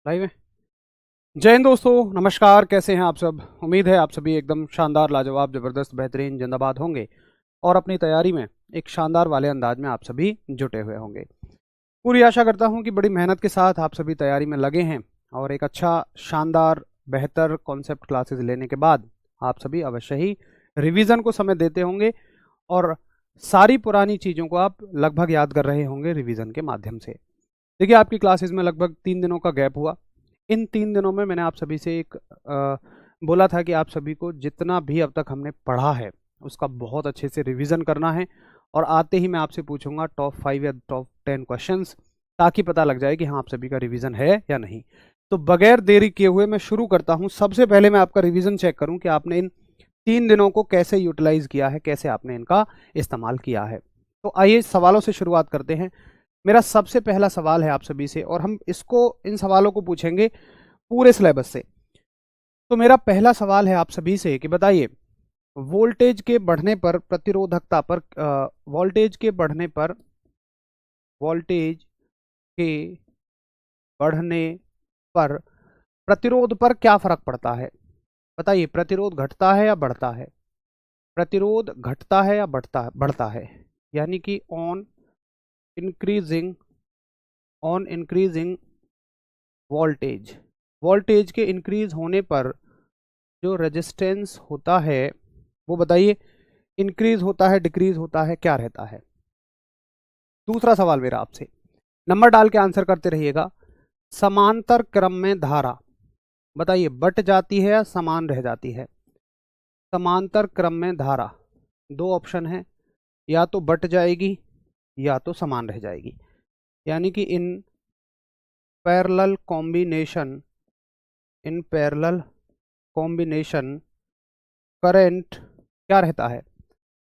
Live है। जय हिंद दोस्तों, नमस्कार। कैसे हैं आप सब? उम्मीद है आप सभी एकदम शानदार, लाजवाब, ज़बरदस्त, बेहतरीन, जिंदाबाद होंगे और अपनी तैयारी में एक शानदार वाले अंदाज में आप सभी जुटे हुए होंगे। पूरी आशा करता हूं कि बड़ी मेहनत के साथ आप सभी तैयारी में लगे हैं और एक अच्छा, शानदार, बेहतर कॉन्सेप्ट क्लासेस लेने के बाद आप सभी अवश्य ही रिवीजन को समय देते होंगे और सारी पुरानी चीज़ों को आप लगभग याद कर रहे होंगे रिवीजन के माध्यम से। देखिए, आपकी क्लासेस में लगभग 3 दिनों का गैप हुआ। इन 3 दिनों में मैंने आप सभी से एक बोला था कि आप सभी को जितना भी अब तक हमने पढ़ा है उसका बहुत अच्छे से रिवीजन करना है और आते ही मैं आपसे पूछूंगा टॉप 5 या टॉप 10 क्वेश्चंस, ताकि पता लग जाए कि हाँ, आप सभी का रिवीजन है या नहीं। तो बगैर देरी किए हुए मैं शुरू करता हूँ। सबसे पहले मैं आपका रिवीजन चेक करूँ कि आपने इन 3 दिनों को कैसे यूटिलाइज किया है, कैसे आपने इनका इस्तेमाल किया है। तो आइए सवालों से शुरुआत करते हैं। मेरा सबसे पहला सवाल है आप सभी से और हम इन सवालों को पूछेंगे पूरे सिलेबस से। तो मेरा पहला सवाल है आप सभी से कि बताइए, वोल्टेज के बढ़ने पर प्रतिरोधकता पर वोल्टेज के बढ़ने पर प्रतिरोध पर क्या फर्क पड़ता है? बताइए, प्रतिरोध घटता है या बढ़ता है? प्रतिरोध घटता है या बढ़ता है? यानी कि increasing on increasing voltage, voltage के इंक्रीज होने पर जो रेजिस्टेंस होता है वो बताइए, इंक्रीज होता है, डिक्रीज होता है, क्या रहता है? दूसरा सवाल मेरा आपसे, नंबर डाल के आंसर करते रहिएगा। समांतर क्रम में धारा बताइए, बट जाती है या समान रह जाती है? समांतर क्रम में धारा, दो ऑप्शन है, या तो बट जाएगी या तो समान रह जाएगी। यानी कि पैरेलल कॉम्बिनेशन करंट क्या रहता है?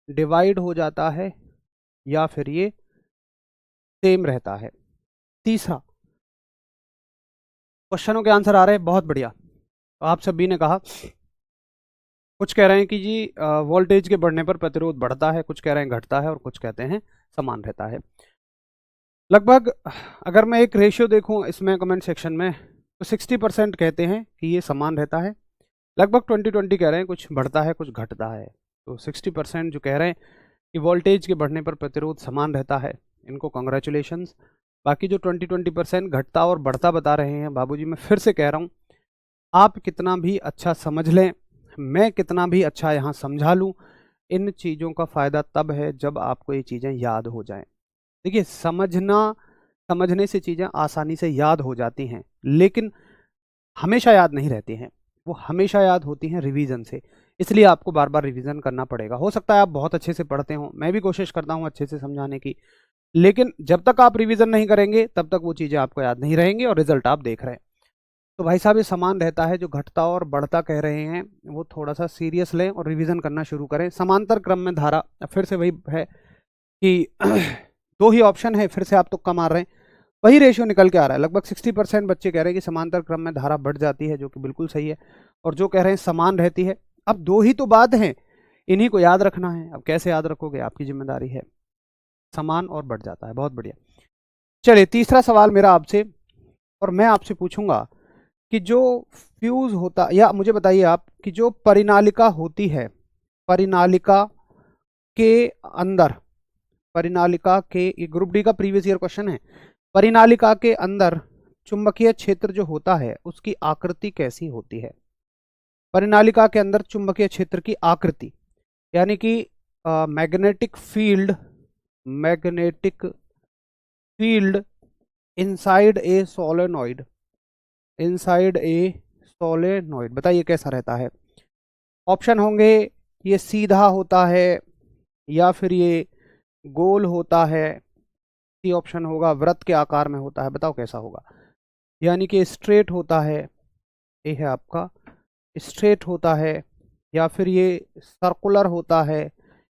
डिवाइड हो जाता है या फिर ये सेम रहता है? तीसरा, क्वेश्चनों के आंसर आ रहे हैं, बहुत बढ़िया। तो आप सभी ने कहा, कुछ कह रहे हैं कि जी वोल्टेज के बढ़ने पर प्रतिरोध बढ़ता है, कुछ कह रहे हैं घटता है और कुछ कहते हैं समान रहता है। लगभग अगर मैं एक रेशियो देखूं इसमें कमेंट सेक्शन में, तो 60% कहते हैं कि ये समान रहता है, लगभग 20-20 कह रहे हैं कुछ बढ़ता है कुछ घटता है। तो 60% जो कह रहे हैं कि वोल्टेज के बढ़ने पर प्रतिरोध समान रहता है, इनको कॉन्ग्रेचुलेशंस। बाकी जो 20-20% घटता और बढ़ता बता रहे हैं, बाबूजी मैं फिर से कह रहा हूँ, आप कितना भी अच्छा समझ लें, मैं कितना भी अच्छा यहाँ समझा लूँ, इन चीज़ों का फ़ायदा तब है जब आपको ये चीज़ें याद हो जाएं। देखिए, समझने से चीज़ें आसानी से याद हो जाती हैं, लेकिन हमेशा याद नहीं रहती हैं। वो हमेशा याद होती हैं रिवीजन से। इसलिए आपको बार बार रिवीजन करना पड़ेगा। हो सकता है आप बहुत अच्छे से पढ़ते हो, मैं भी कोशिश करता हूँ अच्छे से समझाने की, लेकिन जब तक आप रिवीजन नहीं करेंगे तब तक वो चीज़ें आपको याद नहीं रहेंगी और रिजल्ट आप देख रहे हैं। तो भाई साहब, ये समान रहता है। जो घटता और बढ़ता कह रहे हैं वो थोड़ा सा सीरियस लें और रिवीजन करना शुरू करें। समांतर क्रम में धारा, फिर से वही है कि दो ही ऑप्शन है, फिर से आप तुक्का मार रहे हैं, वही रेशियो निकल के आ रहा है। लगभग 60% बच्चे कह रहे हैं कि समांतर क्रम में धारा बढ़ जाती है, जो कि बिल्कुल सही है, और जो कह रहे हैं समान रहती है। अब दो ही तो बात है, इन्हीं को याद रखना है। अब कैसे याद रखोगे, आपकी जिम्मेदारी है। समान और बढ़ जाता है, बहुत बढ़िया। चलिए, तीसरा सवाल मेरा आपसे, और मैं आपसे पूछूंगा कि जो फ्यूज होता, या मुझे बताइए आप कि जो परिनालिका होती है, परिनालिका के अंदर, परिनालिका के, ये ग्रुप डी का प्रीवियस ईयर क्वेश्चन है, परिनालिका के अंदर चुंबकीय क्षेत्र जो होता है उसकी आकृति कैसी होती है? परिनालिका के अंदर चुंबकीय क्षेत्र की आकृति, यानी कि magnetic field inside a solenoid बताइए कैसा रहता है? ऑप्शन होंगे, ये सीधा होता है या फिर ये गोल होता है, सी ऑप्शन होगा वृत्त के आकार में होता है। बताओ कैसा होगा? यानी कि स्ट्रेट होता है, ये है आपका स्ट्रेट होता है, या फिर ये सर्कुलर होता है,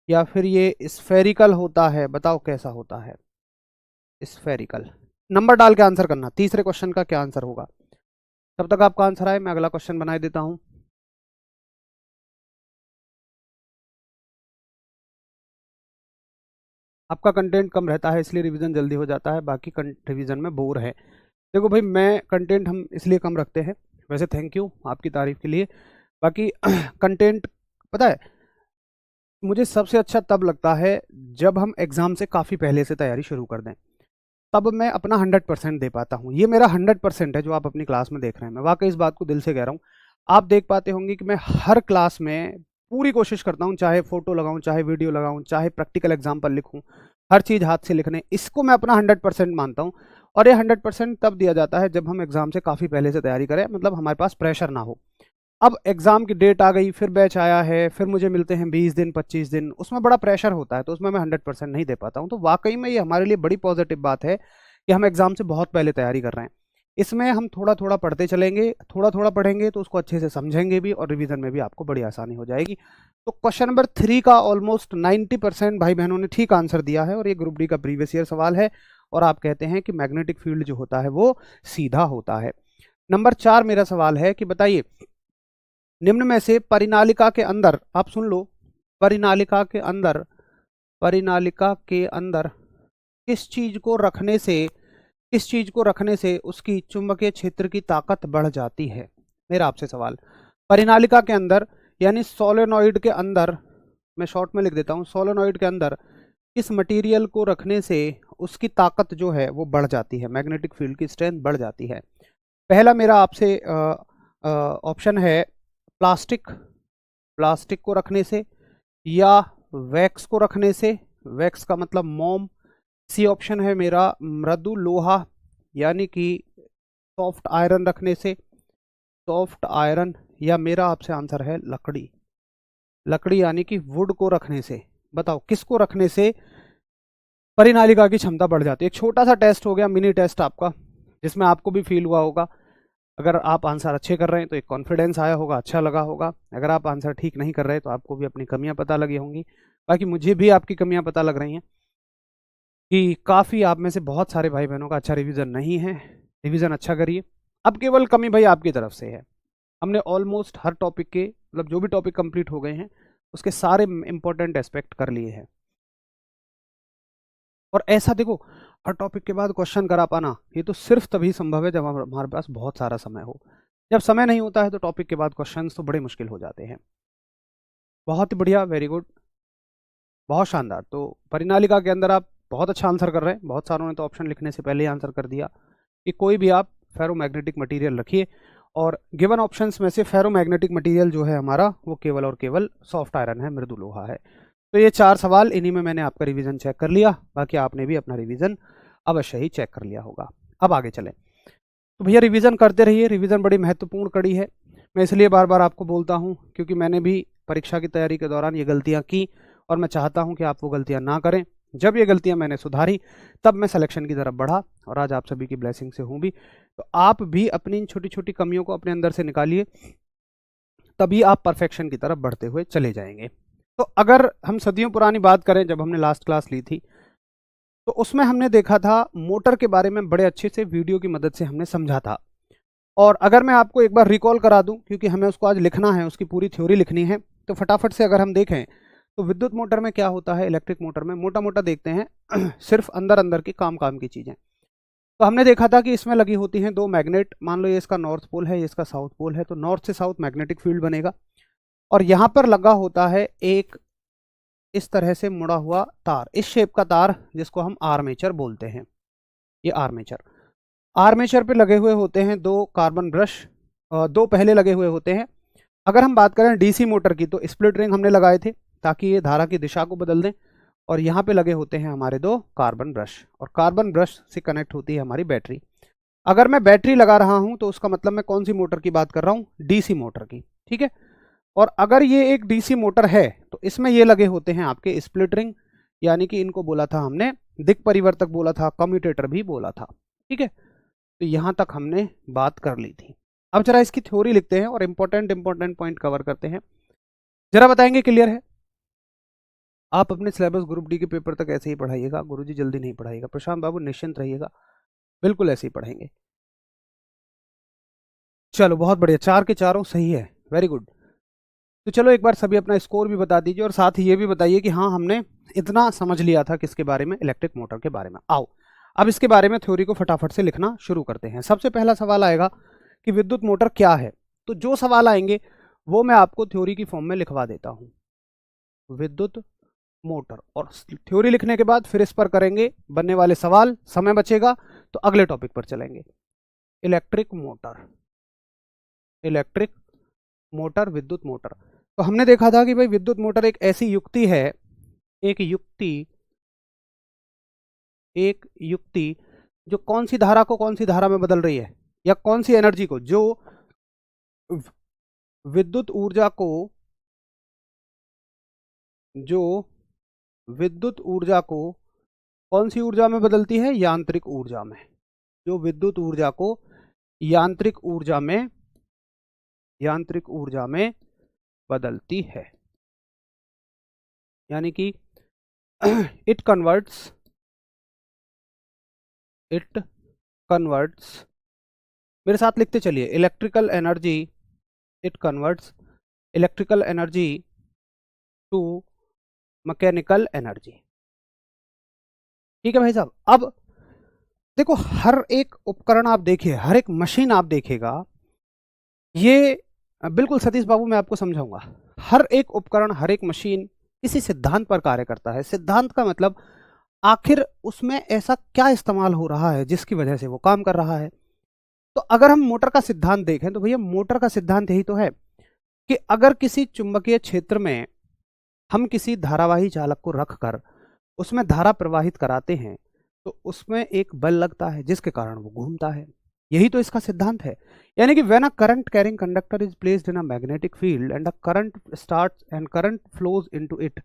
या फिर ये स्फेरिकल होता है। बताओ कैसा होता है? स्फेरिकल। नंबर डाल के आंसर करना, तीसरे क्वेश्चन का क्या आंसर होगा। तब तक आपका आंसर आए, मैं अगला क्वेश्चन बना देता हूं। आपका कंटेंट कम रहता है इसलिए रिवीजन जल्दी हो जाता है, बाकी रिवीजन में बोर है। देखो भाई, मैं कंटेंट हम इसलिए कम रखते हैं, वैसे थैंक यू आपकी तारीफ के लिए। बाकी कंटेंट पता है मुझे सबसे अच्छा तब लगता है जब हम एग्ज़ाम से काफ़ी पहले से तैयारी शुरू कर दें, तब मैं अपना 100% दे पाता हूँ। ये मेरा 100% है जो आप अपनी क्लास में देख रहे हैं। मैं वाकई इस बात को दिल से कह रहा हूँ। आप देख पाते होंगे कि मैं हर क्लास में पूरी कोशिश करता हूँ, चाहे फ़ोटो लगाऊँ, चाहे वीडियो लगाऊँ, चाहे प्रैक्टिकल एग्जाम्पल लिखूँ, हर चीज़ हाथ से लिखने, इसको मैं अपना 100% मानता हूँ। और ये 100% तब दिया जाता है जब हम एग्ज़ाम से काफ़ी पहले से तैयारी करें, मतलब हमारे पास प्रेशर ना हो। अब एग्ज़ाम की डेट आ गई, फिर बैच आया है, फिर मुझे मिलते हैं 20 दिन 25 दिन, उसमें बड़ा प्रेशर होता है, तो उसमें मैं 100% नहीं दे पाता हूँ। तो वाकई में ये हमारे लिए बड़ी पॉजिटिव बात है कि हम एग्ज़ाम से बहुत पहले तैयारी कर रहे हैं। इसमें हम थोड़ा थोड़ा पढ़ते चलेंगे, थोड़ा थोड़ा पढ़ेंगे तो उसको अच्छे से समझेंगे भी, और रिवीजन में भी आपको बड़ी आसानी हो जाएगी। तो क्वेश्चन नंबर 3 का ऑलमोस्ट 90% भाई बहनों ने ठीक आंसर दिया है, और ये ग्रुप डी का प्रीवियस ईयर सवाल है। और आप कहते हैं कि मैग्नेटिक फील्ड जो होता है वो सीधा होता है। नंबर 4 मेरा सवाल है कि बताइए, निम्न में से परिनालिका के अंदर, आप सुन लो, परिनालिका के अंदर, परिनालिका के अंदर किस चीज को रखने से, किस चीज को रखने से उसकी चुंबकीय क्षेत्र की ताकत बढ़ जाती है? मेरा आपसे सवाल, परिनालिका के अंदर यानी सोलेनॉइड के अंदर, मैं शॉर्ट में लिख देता हूं, सोलेनॉइड के अंदर किस मटेरियल को रखने से उसकी ताकत जो है वो बढ़ जाती है, मैग्नेटिक फील्ड की स्ट्रेंथ बढ़ जाती है? पहला मेरा आपसे ऑप्शन है प्लास्टिक, प्लास्टिक को रखने से, या वैक्स को रखने से, वैक्स का मतलब मोम। सी ऑप्शन है मेरा मृदु लोहा यानी कि सॉफ्ट आयरन रखने से, सॉफ्ट आयरन। या मेरा आपसे आंसर है लकड़ी, लकड़ी यानी कि वुड को रखने से। बताओ किसको रखने से परिनालिका की क्षमता बढ़ जाती है? एक छोटा सा टेस्ट हो गया, मिनी टेस्ट आपका, जिसमें आपको भी फील हुआ होगा। अगर आप आंसर अच्छे कर रहे हैं तो एक कॉन्फिडेंस आया होगा, अच्छा लगा होगा। अगर आप आंसर ठीक नहीं कर रहे तो आपको भी अपनी कमियां पता लगी होंगी। बाकी मुझे भी आपकी कमियां पता लग रही हैं कि काफ़ी आप में से बहुत सारे भाई बहनों का अच्छा रिवीजन नहीं है। रिवीजन अच्छा करिए। अब केवल कमी भाई आपकी तरफ से है। हमने ऑलमोस्ट हर टॉपिक के, मतलब जो भी टॉपिक कंप्लीट हो गए हैं उसके सारे इंपॉर्टेंट एस्पेक्ट कर लिए हैं। और ऐसा देखो, हर टॉपिक के बाद क्वेश्चन करा पाना ये तो सिर्फ तभी संभव है जब हमारे पास बहुत सारा समय हो। जब समय नहीं होता है तो टॉपिक के बाद क्वेश्चंस तो बड़े मुश्किल हो जाते हैं। बहुत बढ़िया, वेरी गुड, बहुत शानदार। तो परिनालिका के अंदर आप बहुत अच्छा आंसर कर रहे हैं। बहुत सारों ने तो ऑप्शन लिखने से पहले ही आंसर कर दिया कि कोई भी आप फेरोमैग्नेटिक मटेरियल रखिए, और गिवन ऑप्शंस में से फेरोमैग्नेटिक मटेरियल जो है हमारा वो केवल और केवल सॉफ्ट आयरन है, मृदु लोहा है। तो ये 4 सवाल, इन्हीं में मैंने आपका रिवीजन चेक कर लिया। बाकी आपने भी अपना रिवीजन अवश्य ही चेक कर लिया होगा। अब आगे चलें। तो भैया रिवीजन करते रहिए, रिवीजन बड़ी महत्वपूर्ण कड़ी है। मैं इसलिए बार बार आपको बोलता हूँ क्योंकि मैंने भी परीक्षा की तैयारी के दौरान ये गलतियाँ की, और मैं चाहता हूँ कि आप वो गलतियाँ ना करें। जब ये गलतियाँ मैंने सुधारी तब मैं सिलेक्शन की तरफ बढ़ा, और आज आप सभी की ब्लेसिंग से हूँ भी। तो आप भी अपनी इन छोटी छोटी कमियों को अपने अंदर से निकालिए, तभी आप परफेक्शन की तरफ बढ़ते हुए चले जाएंगे। तो अगर हम सदियों पुरानी बात करें, जब हमने लास्ट क्लास ली थी तो उसमें हमने देखा था मोटर के बारे में, बड़े अच्छे से वीडियो की मदद से हमने समझा था। और अगर मैं आपको एक बार रिकॉल करा दूं, क्योंकि हमें उसको आज लिखना है, उसकी पूरी थ्योरी लिखनी है, तो फटाफट से अगर हम देखें तो विद्युत मोटर में क्या होता है, इलेक्ट्रिक मोटर में मोटा मोटा देखते हैं सिर्फ अंदर अंदर की काम काम की चीज़ें। तो हमने देखा था कि इसमें लगी होती हैं 2 मैग्नेट। मान लो ये इसका नॉर्थ पोल है, ये इसका साउथ पोल है, तो नॉर्थ से साउथ मैग्नेटिक फील्ड बनेगा। और यहाँ पर लगा होता है एक इस तरह से मुड़ा हुआ तार, इस शेप का तार, जिसको हम आर्मेचर बोलते हैं। ये आर्मेचर, आर्मेचर पे लगे हुए होते हैं 2 कार्बन ब्रश, 2 पहले लगे हुए होते हैं। अगर हम बात करें डीसी मोटर की तो स्प्लिट रिंग हमने लगाए थे ताकि ये धारा की दिशा को बदल दें। और यहाँ पे लगे होते हैं हमारे 2 कार्बन ब्रश, और कार्बन ब्रश से कनेक्ट होती है हमारी बैटरी। अगर मैं बैटरी लगा रहा हूँ तो उसका मतलब मैं कौन सी मोटर की बात कर रहा हूँ, डीसी मोटर की, ठीक है। और अगर ये एक डीसी मोटर है तो इसमें ये लगे होते हैं आपके स्प्लिट रिंग, यानी कि इनको बोला था हमने दिक् परिवर्तक बोला था, कम्यूटेटर भी बोला था, ठीक है। तो यहां तक हमने बात कर ली थी। अब जरा इसकी थ्योरी लिखते हैं और इंपॉर्टेंट पॉइंट कवर करते हैं। जरा बताएंगे, क्लियर है? आप अपने सिलेबस ग्रुप डी के पेपर तक ऐसे ही पढ़ाइएगा, गुरुजी जल्दी नहीं पढ़ाइएगा। प्रशांत बाबू निश्चिंत रहिएगा, बिल्कुल ऐसे ही पढ़ेंगे। चलो बहुत बढ़िया, 4 के चारों सही है, वेरी गुड। तो चलो एक बार सभी अपना स्कोर भी बता दीजिए, और साथ ही ये भी बताइए कि हाँ हमने इतना समझ लिया था किसके बारे में, इलेक्ट्रिक मोटर के बारे में। आओ अब इसके बारे में थ्योरी को फटाफट से लिखना शुरू करते हैं। सबसे पहला सवाल आएगा कि विद्युत मोटर क्या है। तो जो सवाल आएंगे वो मैं आपको थ्योरी की फॉर्म में लिखवा देता हूं, विद्युत मोटर, और थ्योरी लिखने के बाद फिर इस पर करेंगे बनने वाले सवाल। समय बचेगा तो अगले टॉपिक पर चलेंगे। इलेक्ट्रिक मोटर, इलेक्ट्रिक मोटर, विद्युत मोटर। तो हमने देखा था कि भाई विद्युत मोटर एक ऐसी युक्ति है, एक युक्ति जो कौन सी धारा को कौन सी धारा में बदल रही है, या कौन सी एनर्जी को, जो विद्युत ऊर्जा को, जो विद्युत ऊर्जा को कौन सी ऊर्जा में बदलती है, यांत्रिक ऊर्जा में। जो विद्युत ऊर्जा को यांत्रिक ऊर्जा में बदलती है, यानी कि इट कन्वर्ट्स मेरे साथ लिखते चलिए, electrical energy, it converts electrical energy to mechanical energy. ठीक है भाई साहब। अब देखो, हर एक उपकरण आप देखिए, हर एक मशीन आप देखिएगा, ये बिल्कुल सतीश बाबू मैं आपको समझाऊंगा, हर एक उपकरण, हर एक मशीन किसी सिद्धांत पर कार्य करता है। सिद्धांत का मतलब आखिर उसमें ऐसा क्या इस्तेमाल हो रहा है जिसकी वजह से वो काम कर रहा है। तो अगर हम मोटर का सिद्धांत देखें तो भैया मोटर का सिद्धांत यही तो है कि अगर किसी चुंबकीय क्षेत्र में हम किसी धारावाही चालक को रखकर उसमें धारा प्रवाहित कराते हैं तो उसमें एक बल लगता है जिसके कारण वो घूमता है। यही तो इसका सिद्धांत है। यानी कि when a current carrying conductor is placed in a magnetic field and a current flows into it,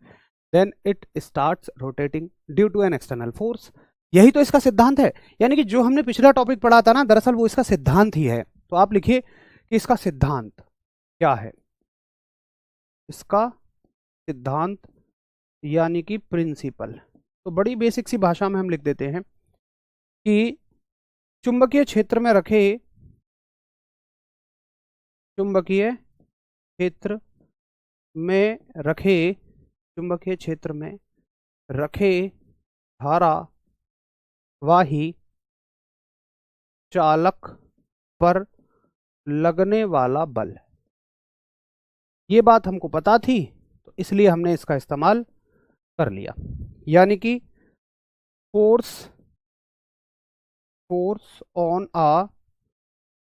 then it starts rotating due to an external force. यही तो इसका सिद्धांत है। यानी कि जो हमने पिछला टॉपिक पढ़ा था ना, दरअसल वो इसका सिद्धांत ही है। तो आप लिखिए कि इसका सिद्धांत क्या है। इसका सिद्धांत यानी कि प्रिंसिपल। तो बड़ी बेसिक सी भाषा में हम लिख देते हैं कि चुंबकीय क्षेत्र में रखे, चुंबकीय क्षेत्र में रखे धारावाही चालक पर लगने वाला बल। ये बात हमको पता थी तो इसलिए हमने इसका इस्तेमाल कर लिया। यानी कि force on a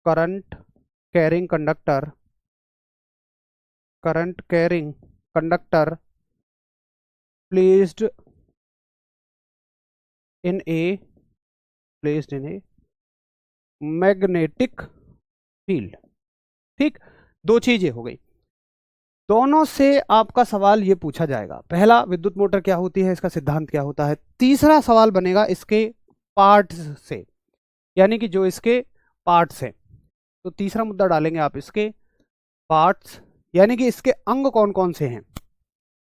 current carrying conductor placed in a magnetic field. ठीक, दो चीजें हो गई। दोनों से आपका सवाल ये पूछा जाएगा, पहला विद्युत मोटर क्या होती है, इसका सिद्धांत क्या होता है। तीसरा सवाल बनेगा इसके पार्ट्स से, यानी कि जो इसके पार्ट्स हैं। तो तीसरा मुद्दा डालेंगे आप, इसके पार्ट्स, यानी कि इसके अंग कौन कौन से हैं,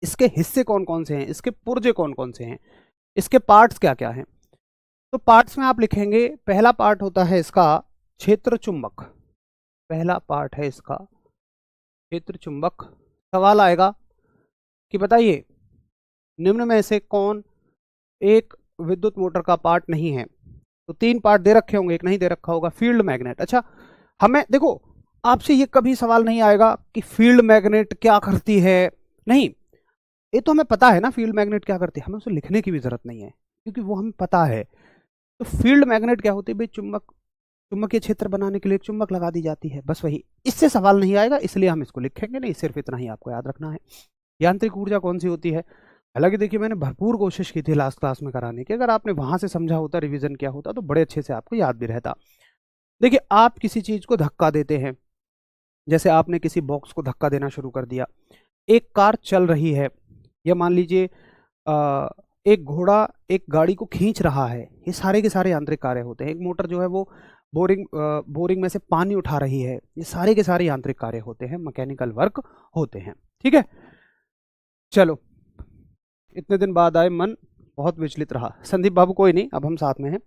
इसके हिस्से कौन कौन से हैं, इसके पुर्जे कौन कौन से हैं, इसके पार्ट्स क्या क्या हैं। तो पार्ट्स में आप लिखेंगे, पहला पार्ट होता है इसका क्षेत्र चुंबक। पहला पार्ट है इसका क्षेत्र चुंबक। सवाल आएगा कि बताइए निम्न में से कौन एक विद्युत मोटर का पार्ट नहीं है। तो तीन पार्ट दे रखे होंगे, एक नहीं दे रखा होगा, फील्ड मैग्नेट। अच्छा, हमें देखो, आपसे ये कभी सवाल नहीं आएगा कि फील्ड मैग्नेट क्या करती है, नहीं, ये तो हमें पता है ना फील्ड मैग्नेट क्या करती है, हमें उसे लिखने की भी जरूरत नहीं है क्योंकि वो हमें पता है। तो फील्ड मैग्नेट क्या होती है भाई, चुंबकीय क्षेत्र बनाने के लिए चुंबक लगा दी जाती है, बस वही। इससे सवाल नहीं आएगा इसलिए हम इसको लिखेंगे नहीं, सिर्फ इतना ही आपको याद रखना है। यांत्रिक ऊर्जा कौन सी होती है, हालांकि देखिए मैंने भरपूर कोशिश की थी लास्ट क्लास में कराने की, अगर आपने वहां से समझा होता, रिवीजन किया होता तो बड़े अच्छे से आपको याद भी रहता। देखिए, आप किसी चीज को धक्का देते हैं, जैसे आपने किसी बॉक्स को धक्का देना शुरू कर दिया, एक कार चल रही है, या मान लीजिए एक घोड़ा एक गाड़ी को खींच रहा है, ये सारे के सारे यांत्रिक कार्य होते हैं। एक मोटर जो है वो बोरिंग में से पानी उठा रही है, ये सारे के सारे यांत्रिक कार्य होते हैं, मैकेनिकल वर्क होते हैं। ठीक है, चलो, इतने दिन बाद आए, मन बहुत विचलित रहा। संदीप बाबू कोई नहीं, अब हम साथ में हैं।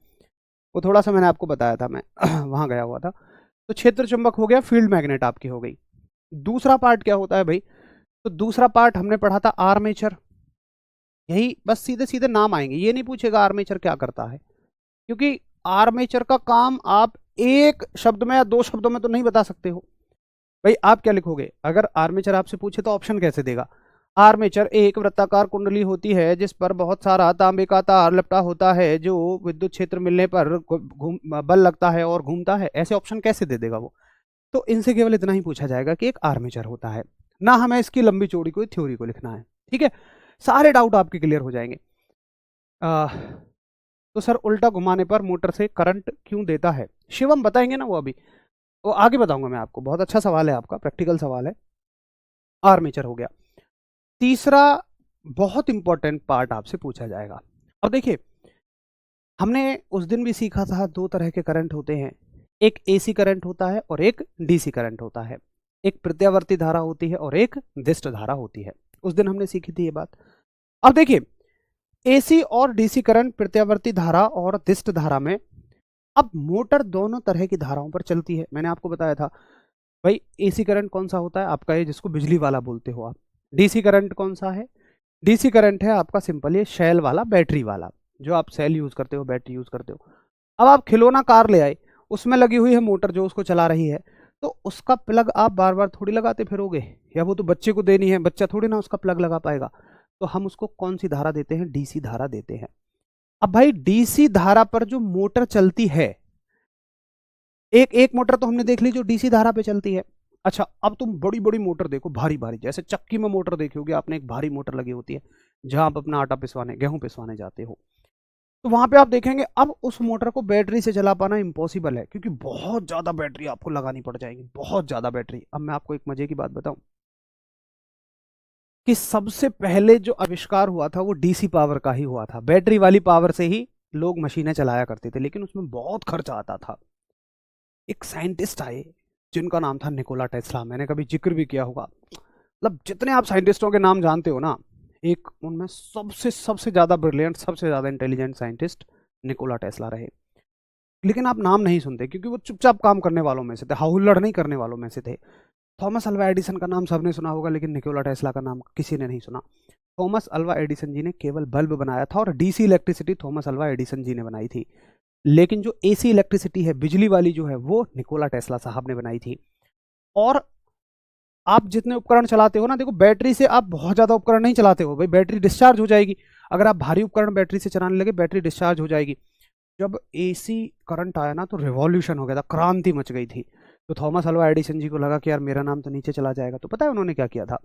वो थोड़ा सा मैंने आपको बताया था, मैं वहां गया हुआ था। तो क्षेत्र चुंबक हो गया, फील्ड मैग्नेट आपकी हो गई। दूसरा पार्ट क्या होता है भाई, तो दूसरा पार्ट हमने पढ़ा था आर्मेचर। यही बस सीधे सीधे नाम आएंगे, ये नहीं पूछेगा आर्मेचर क्या करता है, क्योंकि आर्मेचर का काम आप एक शब्द में या दो शब्दों में तो नहीं बता सकते हो। भाई आप क्या लिखोगे, अगर आर्मेचर आपसे पूछे तो ऑप्शन कैसे देगा। आर्मेचर एक वृत्ताकार कुंडली होती है जिस पर बहुत सारा तांबे का तार लपटा होता है जो विद्युत क्षेत्र मिलने पर बल लगता है और घूमता है, ऐसे ऑप्शन कैसे दे देगा वो। तो इनसे केवल इतना ही पूछा जाएगा कि एक आर्मेचर होता है, ना हमें इसकी लंबी चौड़ी कोई थ्योरी को लिखना है। ठीक है, सारे डाउट आपके क्लियर हो जाएंगे। तो सर उल्टा घुमाने पर मोटर से करंट क्यों देता है, शिवम बताएंगे ना वो, अभी वो आगे बताऊंगा मैं आपको। बहुत अच्छा सवाल है आपका, प्रैक्टिकल सवाल है। आर्मेचर हो गया। तीसरा बहुत इंपॉर्टेंट पार्ट आपसे पूछा जाएगा। अब देखिए, हमने उस दिन भी सीखा था दो तरह के करंट होते हैं, एक एसी करंट होता है और एक डीसी करंट होता है। एक प्रत्यावर्ती धारा होती है और एक दिष्ट धारा होती है। उस दिन हमने सीखी थी ये बात। अब देखिए, एसी और डीसी करंट, प्रत्यावर्ती धारा और दिष्ट धारा में, अब मोटर दोनों तरह की धाराओं पर चलती है। मैंने आपको बताया था भाई, एसी करंट कौन सा होता है आपका, ये जिसको बिजली वाला बोलते हो आप। डीसी करंट कौन सा है, डीसी करंट है आपका सिंपल ये शेल वाला, बैटरी वाला, जो आप सेल यूज करते हो, बैटरी यूज करते हो। अब आप खिलौना कार ले आए, उसमें लगी हुई है मोटर जो उसको चला रही है, तो उसका प्लग आप बार बार थोड़ी लगाते फिरोगे, या वो तो बच्चे को देनी है, बच्चा थोड़ी ना उसका प्लग लगा पाएगा। तो हम उसको कौन सी धारा देते हैं, डीसी धारा देते हैं। अब भाई डीसी धारा पर जो मोटर चलती है, एक एक मोटर तो हमने देख ली जो डीसी धारा पे चलती है। अच्छा, अब तुम बड़ी बड़ी मोटर देखो, भारी भारी, जैसे चक्की में मोटर देखी होगी आपने, एक भारी मोटर लगी होती है जहां आप अपना आटा पिसवाने, गेहूं पिसवाने जाते हो। तो वहां पे आप देखेंगे अब उस मोटर को बैटरी से चला पाना इम्पॉसिबल है, क्योंकि बहुत ज्यादा बैटरी आपको लगानी पड़ जाएगी, बहुत ज्यादा बैटरी। अब मैं आपको एक मजे की बात बताऊं कि सबसे पहले जो आविष्कार हुआ था वो डीसी पावर का ही हुआ था, बैटरी वाली पावर से ही लोग मशीनें चलाया करते थे, लेकिन उसमें बहुत खर्चा आता था। एक साइंटिस्ट आए जिनका नाम था निकोला टेस्ला, मैंने कभी जिक्र भी किया होगा। मतलब जितने आप साइंटिस्टों के नाम जानते हो ना, एक उनमें सबसे सबसे ज्यादा ब्रिलियंट, सबसे ज्यादा इंटेलिजेंट साइंटिस्ट निकोला टेस्ला रहे। लेकिन आप नाम नहीं सुनते क्योंकि वो चुपचाप काम करने वालों में से थे, हाहुल्लड़ नहीं करने वालों में से थे। थॉमस अल्वा एडिसन का नाम सबने सुना होगा, लेकिन निकोला टेस्ला का नाम किसी ने नहीं सुना। थॉमस अल्वा एडिसन जी ने केवल बल्ब बनाया था, और DC electricity Thomas Alva Edison ji ने बनाई थी। लेकिन जो एसी इलेक्ट्रिसिटी है, बिजली वाली जो है, वो निकोला टेस्ला साहब ने बनाई थी। और आप जितने उपकरण चलाते हो ना, देखो बैटरी से आप बहुत ज्यादा उपकरण नहीं चलाते हो भाई, बैटरी डिस्चार्ज हो जाएगी। अगर आप भारी उपकरण बैटरी से चलाने लगे, बैटरी डिस्चार्ज हो जाएगी। जब एसी करंट आया ना तो रिवॉल्यूशन हो गया था, क्रांति मच गई थी। तो थॉमस अल्वा एडिसन जी को लगा कि यार मेरा नाम तो नीचे चला जाएगा। तो पता है उन्होंने क्या किया था,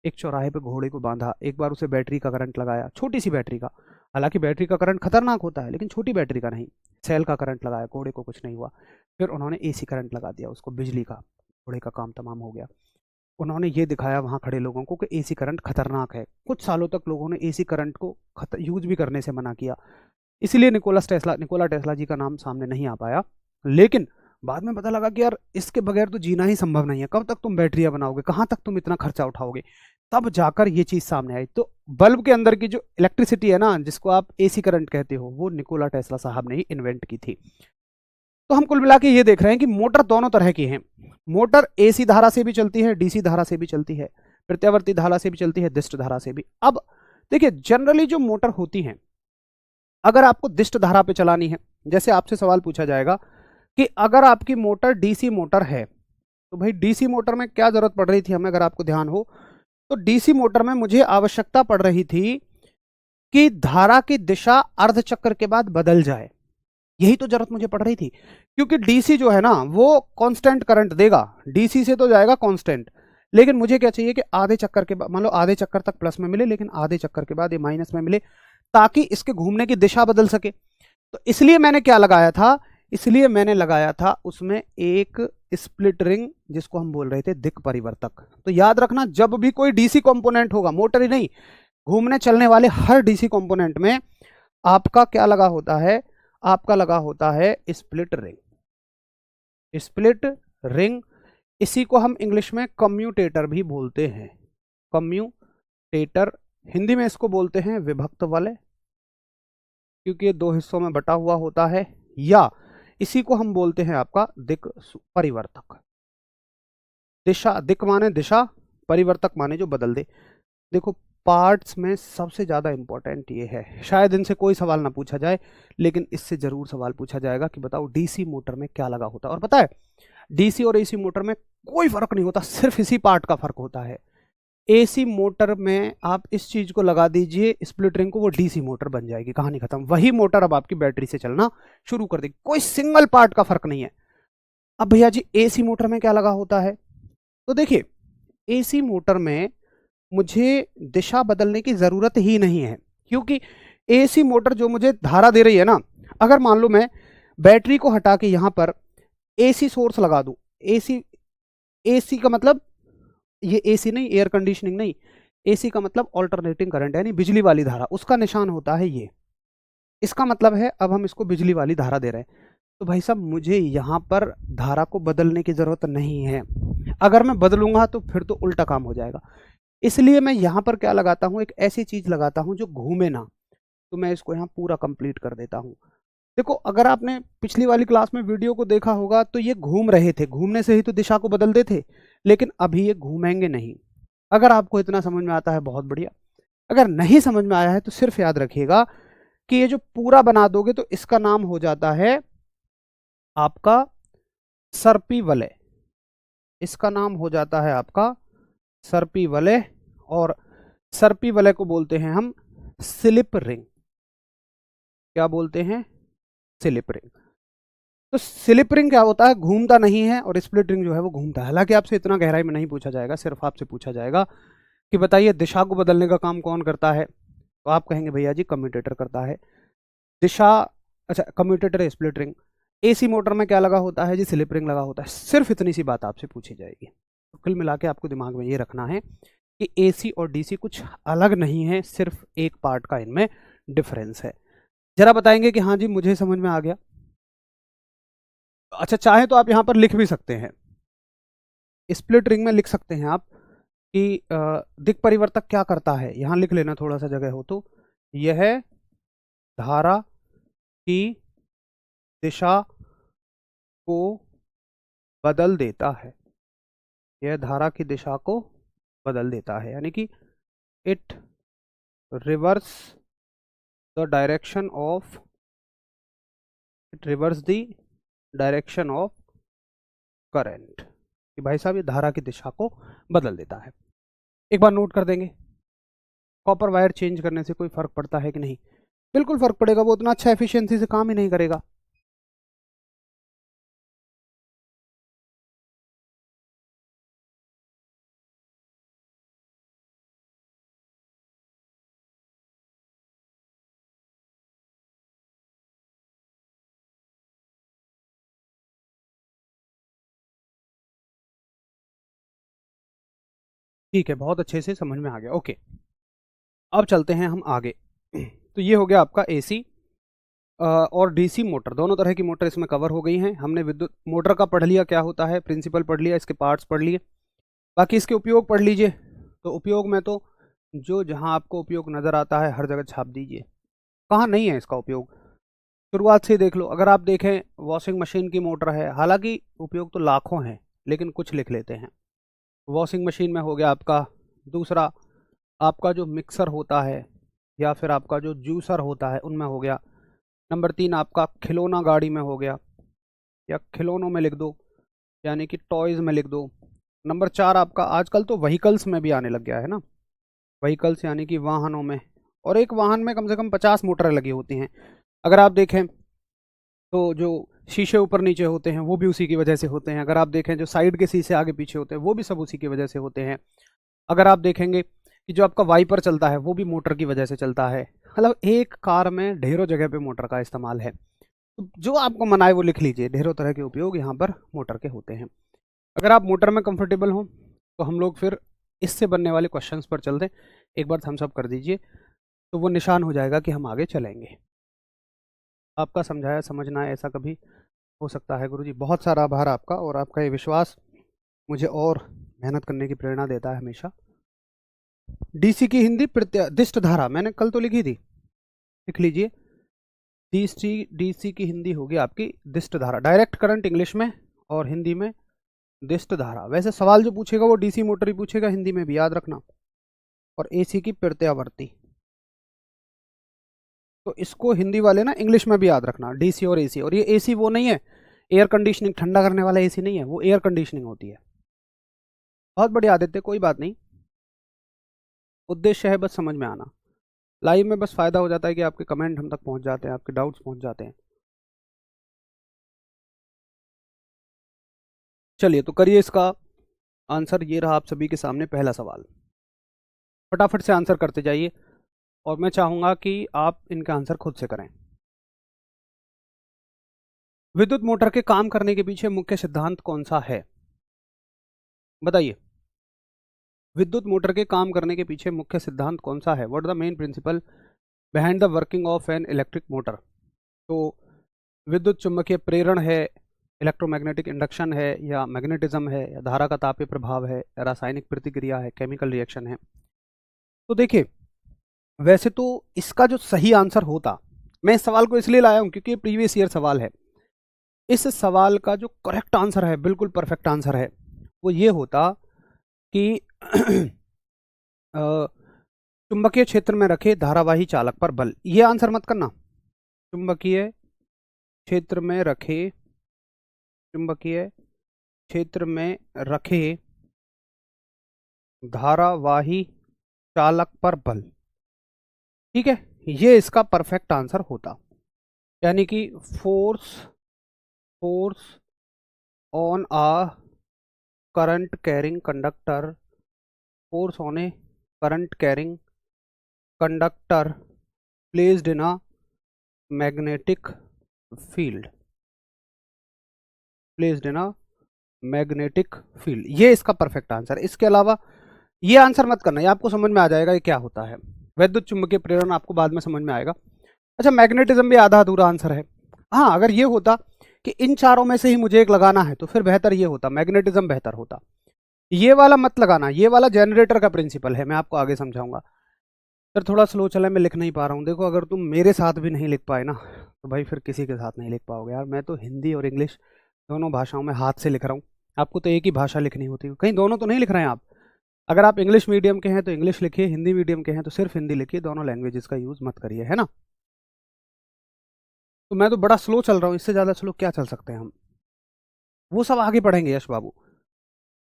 एक चौराहे पे घोड़े को बांधा, एक बार उसे बैटरी का करंट लगाया, छोटी सी बैटरी का। हालांकि बैटरी का करंट खतरनाक होता है, लेकिन छोटी बैटरी का नहीं, सेल का करंट लगाया, घोड़े को कुछ नहीं हुआ। फिर उन्होंने एसी करंट लगा दिया उसको, बिजली का, घोड़े का काम तमाम हो गया। उन्होंने ये दिखाया वहां खड़े लोगों को कि एसी करंट खतरनाक है। कुछ सालों तक लोगों ने एसी करंट को यूज भी करने से मना किया, इसलिए निकोला टेस्ला जी का नाम सामने नहीं आ पाया। लेकिन बाद में पता लगा कि यार इसके बगैर तो जीना ही संभव नहीं है, कब तक तुम बैटरियां बनाओगे, कहां तक तुम इतना खर्चा उठाओगे। तब जाकर ये चीज सामने आई। तो बल्ब के अंदर की जो इलेक्ट्रिसिटी है ना, जिसको आप एसी करंट कहते हो, वो निकोला टेस्ला साहब ने ही इन्वेंट की थी। तो हम कुल मिला के ये देख रहे हैं कि मोटर दोनों तरह की है। मोटर एसी धारा से भी चलती है, डीसी धारा से भी चलती है, प्रत्यावर्ती धारा से भी चलती है, दिष्ट धारा से भी। अब देखिए, जनरली जो मोटर होती है, अगर आपको दिष्ट धारा पे चलानी है, जैसे आपसे सवाल पूछा जाएगा कि अगर आपकी मोटर डीसी मोटर है, तो भाई डीसी मोटर में क्या जरूरत पड़ रही थी हमें, अगर आपको ध्यान हो तो डीसी मोटर में मुझे आवश्यकता पड़ रही थी कि धारा की दिशा अर्धचक्र के बाद बदल जाए। यही तो जरूरत मुझे पड़ रही थी, क्योंकि डीसी जो है ना वो कांस्टेंट करंट देगा, डीसी से तो जाएगा कांस्टेंट। लेकिन मुझे क्या चाहिए कि आधे चक्कर के बाद, मान लो आधे चक्कर तक प्लस में मिले, लेकिन आधे चक्कर के बाद ये माइनस में मिले, ताकि इसके घूमने की दिशा बदल सके। तो इसलिए मैंने क्या लगाया था, इसलिए मैंने लगाया था उसमें एक स्प्लिट रिंग, जिसको हम बोल रहे थे दिक् परिवर्तक। तो याद रखना, जब भी कोई डीसी कंपोनेंट होगा, मोटर ही नहीं, घूमने चलने वाले हर डीसी कंपोनेंट में आपका क्या लगा होता है, आपका लगा होता है स्प्लिट रिंग। स्प्लिट रिंग, इसी को हम इंग्लिश में कम्यूटेटर भी बोलते हैं। कम्यूटेटर, हिंदी में इसको बोलते हैं विभक्त वलय, क्योंकि ये दो हिस्सों में बटा हुआ होता है। या इसी को हम बोलते हैं आपका दिक् परिवर्तक। दिशा, दिक् माने दिशा, परिवर्तक माने जो बदल दे। देखो पार्ट्स में सबसे ज़्यादा इंपॉर्टेंट ये है, शायद इनसे कोई सवाल ना पूछा जाए लेकिन इससे ज़रूर सवाल पूछा जाएगा कि बताओ डीसी मोटर में क्या लगा होता है। और पता है डीसी और एसी मोटर में कोई फ़र्क नहीं होता, सिर्फ इसी पार्ट का फ़र्क होता है। एसी मोटर में आप इस चीज़ को लगा दीजिए स्प्लिट रिंग को, वो डीसी मोटर बन जाएगी, कहानी खत्म। वही मोटर अब आपकी बैटरी से चलना शुरू कर देगी, कोई सिंगल पार्ट का फ़र्क नहीं है। अब भैया जी एसी मोटर में क्या लगा होता है, तो देखिए एसी मोटर में मुझे दिशा बदलने की ज़रूरत ही नहीं है, क्योंकि एसी मोटर जो मुझे धारा दे रही है ना, अगर मान लो मैं बैटरी को हटा के यहाँ पर एसी सोर्स लगा दूं, एसी एसी का मतलब ये एसी नहीं, एयर कंडीशनिंग नहीं, एसी का मतलब ऑल्टरनेटिंग करंट यानी बिजली वाली धारा, उसका निशान होता है ये। इसका मतलब है अब हम इसको बिजली वाली धारा दे रहे हैं, तो भाई साहब मुझे यहाँ पर धारा को बदलने की ज़रूरत नहीं है। अगर मैं बदलूंगा तो फिर तो उल्टा काम हो जाएगा, इसलिए मैं यहाँ पर क्या लगाता हूँ, एक ऐसी चीज़ लगाता हूँ जो घूमे ना। तो मैं इसको यहाँ पूरा कंप्लीट कर देता हूँ। देखो अगर आपने पिछली वाली क्लास में वीडियो को देखा होगा तो ये घूम रहे थे, घूमने से ही तो दिशा को बदलते थे, लेकिन अभी ये घूमेंगे नहीं। अगर आपको इतना समझ में आता है बहुत बढ़िया, अगर नहीं समझ में आया है तो सिर्फ याद रखिएगा कि ये जो पूरा बना दोगे तो इसका नाम हो जाता है आपका सर्पी वलय, इसका नाम हो जाता है आपका सर्पी वलय, और सर्पी वलय को बोलते हैं हम स्लिप रिंग। क्या बोलते हैं, स्लिप रिंग। तो स्लिप रिंग क्या होता है, घूमता नहीं है, और स्प्लिट रिंग जो है वो घूमता है। हालांकि आपसे इतना गहराई में नहीं पूछा जाएगा, सिर्फ आपसे पूछा जाएगा कि बताइए दिशा को बदलने का काम कौन करता है, तो आप कहेंगे भैया जी कम्यूटेटर करता है। दिशा, अच्छा कम्यूटेटर है स्प्लिट रिंग। एसी मोटर में क्या लगा होता है जी, स्लिप रिंग लगा होता है। सिर्फ इतनी सी बात आपसे पूछी जाएगी। तो कुल मिला के आपको दिमाग में ये रखना है कि एसी और डीसी कुछ अलग नहीं है, सिर्फ एक पार्ट का इनमें डिफरेंस है। जरा बताएंगे कि हाँ जी मुझे समझ में आ गया। अच्छा चाहे तो आप यहाँ पर लिख भी सकते हैं, स्प्लिट रिंग में लिख सकते हैं आप कि दिक् परिवर्तक क्या करता है, यहाँ लिख लेना थोड़ा सा जगह हो तो। यह धारा की दिशा को बदल देता है, यह धारा की दिशा को बदल देता है, यानी कि it reverse the direction of, it reverse the direction of current, कि भाई साहब ये धारा की दिशा को बदल देता है। एक बार नोट कर देंगे, कॉपर वायर चेंज करने से कोई फर्क पड़ता है कि नहीं, बिल्कुल फर्क पड़ेगा, वो उतना अच्छा एफिशिएंसी से काम ही नहीं करेगा। ठीक है, बहुत अच्छे से समझ में आ गया, ओके। अब चलते हैं हम आगे। तो ये हो गया आपका एसी और डीसी मोटर, दोनों तरह की मोटर इसमें कवर हो गई हैं। हमने विद्युत मोटर का पढ़ लिया, क्या होता है, प्रिंसिपल पढ़ लिया, इसके पार्ट्स पढ़ लिए, बाकी इसके उपयोग पढ़ लीजिए। तो उपयोग में तो जो जहाँ आपको उपयोग नज़र आता है हर जगह छाप दीजिए, कहाँ नहीं है इसका उपयोग शुरुआत से ही देख लो। अगर आप देखें वॉशिंग मशीन की मोटर है, हालांकि उपयोग तो लाखों हैं लेकिन कुछ लिख लेते हैं। वॉशिंग मशीन में हो गया आपका, दूसरा आपका जो मिक्सर होता है या फिर आपका जो जूसर होता है उनमें हो गया। नंबर 3 आपका खिलौना गाड़ी में हो गया, या खिलौनों में लिख दो, यानी कि टॉयज़ में लिख दो। नंबर 4 आपका आजकल तो व्हीकल्स में भी आने लग गया है ना, व्हीकल्स यानी कि वाहनों में, और एक वाहन में कम से कम 50 मोटरें लगी होती हैं। अगर आप देखें तो जो शीशे ऊपर नीचे होते हैं वो भी उसी की वजह से होते हैं। अगर आप देखें जो साइड के शीशे आगे पीछे होते हैं वो भी सब उसी की वजह से होते हैं। अगर आप देखेंगे कि जो आपका वाइपर चलता है वो भी मोटर की वजह से चलता है। मतलब एक कार में ढेरों जगह पे मोटर का इस्तेमाल है, तो जो आपको मनाए वो लिख लीजिए, ढेरों तरह के उपयोग यहाँ पर मोटर के होते हैं। अगर आप मोटर में कंफर्टेबल हो तो हम लोग फिर इससे बनने वाले क्वेश्चंस पर चल दें। एक बार थम्स अप कर दीजिए तो वो निशान हो जाएगा कि हम आगे चलेंगे। आपका समझाया समझना है ऐसा कभी हो सकता है गुरुजी, बहुत सारा आभार आपका, और आपका ये विश्वास मुझे और मेहनत करने की प्रेरणा देता है हमेशा। डीसी की हिंदी दिष्ट धारा मैंने कल तो लिखी थी, लिख लीजिए। डीसी की हिंदी होगी आपकी दिष्ट धारा, डायरेक्ट करंट इंग्लिश में और हिंदी में दिष्ट धारा। वैसे सवाल जो पूछेगा वो डीसी मोटर ही पूछेगा हिंदी में भी, याद रखना। और एसी की प्रत्यावर्ती। तो इसको हिंदी वाले ना इंग्लिश में भी याद रखना, डीसी और एसी। और ये एसी वो नहीं है एयर कंडीशनिंग, ठंडा करने वाला एसी नहीं है, वो एयर कंडीशनिंग होती है। बहुत बढ़िया आदित्य, कोई बात नहीं, उद्देश्य है बस समझ में आना। लाइव में बस फायदा हो जाता है कि आपके कमेंट हम तक पहुंच जाते हैं, आपके डाउट्स पहुंच जाते हैं। चलिए तो करिए इसका आंसर। ये रहा आप सभी के सामने पहला सवाल, फटाफट से आंसर करते जाइए और मैं चाहूंगा कि आप इनका आंसर खुद से करें। विद्युत मोटर के काम करने के पीछे मुख्य सिद्धांत कौन सा है, बताइए। विद्युत मोटर के काम करने के पीछे मुख्य सिद्धांत कौन सा है? What the main principle behind the working of an electric motor? तो विद्युत चुंबकीय प्रेरण है, इलेक्ट्रोमैग्नेटिक इंडक्शन है, या मैग्नेटिज्म है, या धारा का तापीय प्रभाव है, या रासायनिक प्रतिक्रिया है, केमिकल रिएक्शन है? तो देखिए, वैसे तो इसका जो सही आंसर होता, मैं इस सवाल को इसलिए लाया हूं क्योंकि प्रीवियस ईयर सवाल है। इस सवाल का जो करेक्ट आंसर है, बिल्कुल परफेक्ट आंसर है, वो ये होता कि चुंबकीय क्षेत्र में रखे धारावाही चालक पर बल। ये आंसर मत करना, चुंबकीय क्षेत्र में रखे, चुंबकीय क्षेत्र में रखे धारावाही चालक पर बल, ठीक है, ये इसका परफेक्ट आंसर होता। यानी कि force on a current carrying conductor, force on a current carrying conductor placed in a magnetic field, placed in a magnetic field, ये इसका परफेक्ट आंसर। इसके अलावा ये आंसर मत करना, ये आपको समझ में आ जाएगा ये क्या होता है। वैद्युत चुंबकीय प्रेरण आपको बाद में समझ में आएगा। अच्छा, मैग्नेटिज्म भी आधा अधूरा आंसर है। हाँ, अगर ये होता कि इन चारों में से ही मुझे एक लगाना है तो फिर बेहतर ये होता, मैग्नेटिज्म बेहतर होता। ये वाला मत लगाना, ये वाला जनरेटर का प्रिंसिपल है, मैं आपको आगे समझाऊंगा। सर थोड़ा स्लो चला है, मैं लिख नहीं पा रहा हूँ। देखो, अगर तुम मेरे साथ भी नहीं लिख पाए ना तो भाई फिर किसी के साथ नहीं लिख पाओगे यार। मैं तो हिंदी और इंग्लिश दोनों भाषाओं में हाथ से लिख रहा हूँ, आपको तो एक ही भाषा लिखनी होती है। कहीं दोनों तो नहीं लिख रहे हैं आप? अगर आप इंग्लिश मीडियम के हैं तो इंग्लिश लिखिए, हिंदी मीडियम के हैं तो सिर्फ हिंदी लिखिए, दोनों लैंग्वेजेस का यूज मत करिए, है ना। तो मैं तो बड़ा स्लो चल रहा हूँ, इससे ज़्यादा स्लो क्या चल सकते हैं हम, वो सब आगे पढ़ेंगे यश बाबू।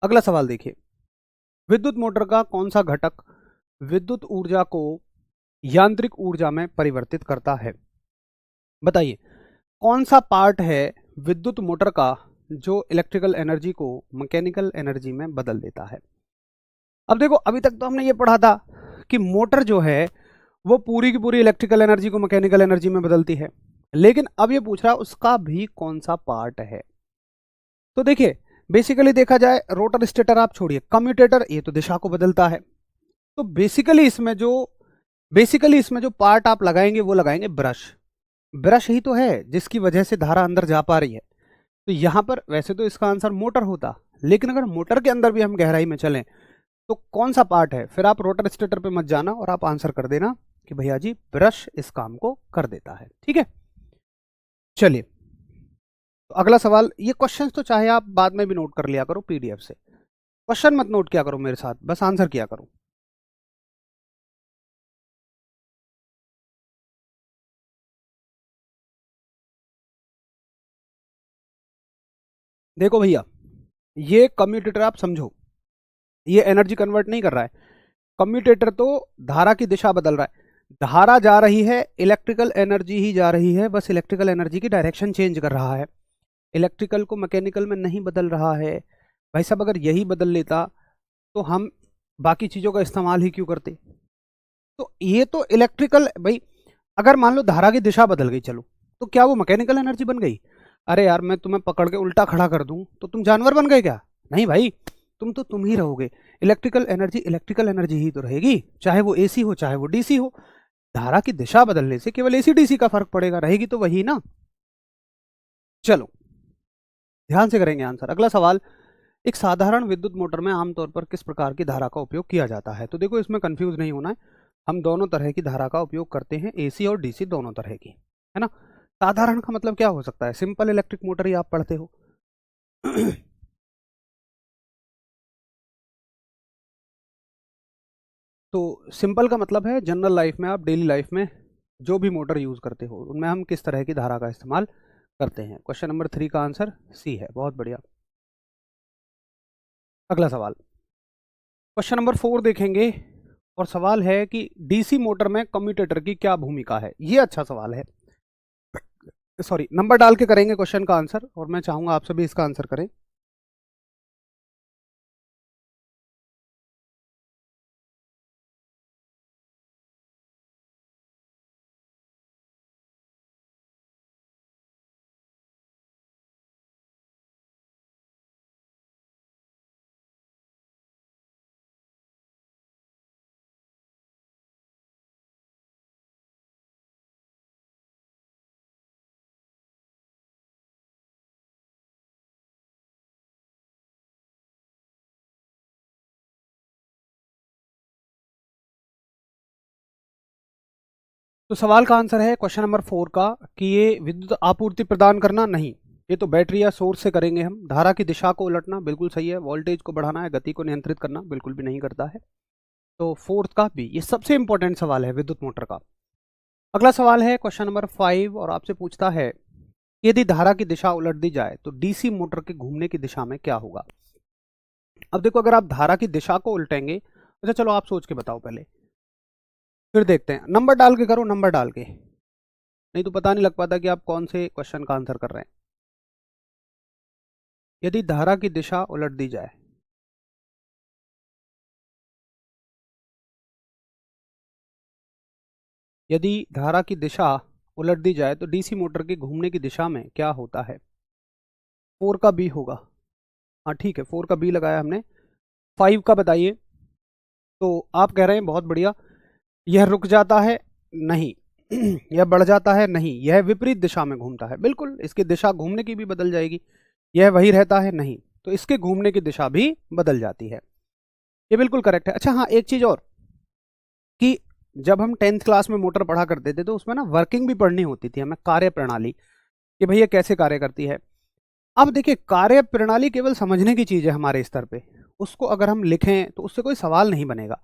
अगला सवाल देखिए, विद्युत मोटर का कौन सा घटक विद्युत ऊर्जा को यांत्रिक ऊर्जा में परिवर्तित करता है? बताइए, कौन सा पार्ट है विद्युत मोटर का जो इलेक्ट्रिकल एनर्जी को मैकेनिकल एनर्जी में बदल देता है? अब देखो, अभी तक तो हमने ये पढ़ा था कि मोटर जो है वो पूरी की पूरी इलेक्ट्रिकल एनर्जी को मैकेनिकल एनर्जी में बदलती है, लेकिन अब ये पूछ रहा है उसका भी कौन सा पार्ट है। तो देखिए, बेसिकली देखा जाए, रोटर स्टेटर आप छोड़िए, कम्यूटेटर ये तो दिशा को बदलता है। तो बेसिकली इसमें जो पार्ट आप लगाएंगे वो लगाएंगे ब्रश। ब्रश ही तो है जिसकी वजह से धारा अंदर जा पा रही है। तो यहां पर वैसे तो इसका आंसर मोटर होता, लेकिन अगर मोटर के अंदर भी हम गहराई में चलें तो कौन सा पार्ट है? फिर आप रोटर स्टेटर पे मत जाना और आप आंसर कर देना कि भैया जी ब्रश इस काम को कर देता है, ठीक है। चलिए, तो अगला सवाल, ये क्वेश्चंस तो चाहे आप बाद में भी नोट कर लिया करो पीडीएफ से, क्वेश्चन मत नोट किया करो मेरे साथ, बस आंसर किया करो। देखो भैया, ये कम्यूटेटर आप समझो, ये एनर्जी कन्वर्ट नहीं कर रहा है, कम्यूटेटर तो धारा की दिशा बदल रहा है। धारा जा रही है, इलेक्ट्रिकल एनर्जी ही जा रही है, बस इलेक्ट्रिकल एनर्जी की डायरेक्शन चेंज कर रहा है, इलेक्ट्रिकल को मैकेनिकल में नहीं बदल रहा है। भाई साहब, अगर यही बदल लेता तो हम बाकी चीज़ों का इस्तेमाल ही क्यों करते? तो ये तो इलेक्ट्रिकल, भाई अगर मान लो धारा की दिशा बदल गई, चलो, तो क्या वो मैकेनिकल एनर्जी बन गई? अरे यार, मैं तुम्हें पकड़ के उल्टा खड़ा कर दूं तो तुम जानवर बन गए क्या? नहीं भाई, तुम तो तुम ही रहोगे। इलेक्ट्रिकल एनर्जी ही तो रहेगी, चाहे वो एसी हो चाहे वो डीसी हो। धारा की दिशा बदलने से केवल एसी डीसी का फर्क पड़ेगा, रहेगी तो वही ना। चलो, ध्यान से करेंगे आंसर। अगला सवाल, एक साधारण विद्युत मोटर में आमतौर पर किस प्रकार की धारा का उपयोग किया जाता है? तो देखो, इसमें कंफ्यूज नहीं होना है, हम दोनों तरह की धारा का उपयोग करते हैं, एसी और डीसी दोनों तरह की, है ना। साधारण का मतलब क्या हो सकता है? सिंपल इलेक्ट्रिक मोटर ही आप पढ़ते हो। तो सिंपल का मतलब है जनरल लाइफ में, आप डेली लाइफ में जो भी मोटर यूज़ करते हो उनमें हम किस तरह की धारा का इस्तेमाल करते हैं। क्वेश्चन नंबर 3 का आंसर सी है। बहुत बढ़िया। अगला सवाल क्वेश्चन नंबर 4 देखेंगे और सवाल है कि डीसी मोटर में कम्यूटेटर की क्या भूमिका है। ये अच्छा सवाल है। सॉरी, नंबर डाल के करेंगे क्वेश्चन का आंसर और मैं चाहूंगा आप सभी इसका आंसर करें। तो सवाल का आंसर है क्वेश्चन नंबर 4 का कि ये विद्युत आपूर्ति प्रदान करना नहीं, ये तो बैटरी या सोर्स से करेंगे हम। धारा की दिशा को उलटना बिल्कुल सही है। वोल्टेज को बढ़ाना है, गति को नियंत्रित करना बिल्कुल भी नहीं करता है। तो फोर्थ का बी, ये सबसे इंपॉर्टेंट सवाल है विद्युत मोटर का। अगला सवाल है क्वेश्चन नंबर 5 और आपसे पूछता है यदि धारा की दिशा उलट दी जाए तो डीसी मोटर के घूमने की दिशा में क्या होगा। अब देखो, अगर आप धारा की दिशा को उल्टेंगे, अच्छा चलो आप सोच के बताओ पहले, फिर देखते हैं। नंबर डाल के करो, नंबर डाल के, नहीं तो पता नहीं लग पाता कि आप कौन से क्वेश्चन का आंसर कर रहे हैं। यदि धारा की दिशा उलट दी जाए, यदि धारा की दिशा उलट दी जाए तो डीसी मोटर के घूमने की दिशा में क्या होता है। 4 का बी होगा। हाँ ठीक है, 4 का बी लगाया हमने। 5 का बताइए। तो आप कह रहे हैं बहुत बढ़िया, यह रुक जाता है, नहीं। यह बढ़ जाता है, नहीं। यह विपरीत दिशा में घूमता है, बिल्कुल। इसकी दिशा घूमने की भी बदल जाएगी। यह वही रहता है, नहीं। तो इसके घूमने की दिशा भी बदल जाती है। ये बिल्कुल करेक्ट है। अच्छा हाँ, एक चीज और कि जब हम 10th क्लास में मोटर पढ़ा करते थे तो उसमें ना वर्किंग भी पढ़नी होती थी हमें, कार्य प्रणाली, कि भैया कैसे कार्य करती है। अब देखिए, कार्य प्रणाली केवल समझने की चीज है हमारे स्तर पे। उसको अगर हम लिखें तो उससे कोई सवाल नहीं बनेगा।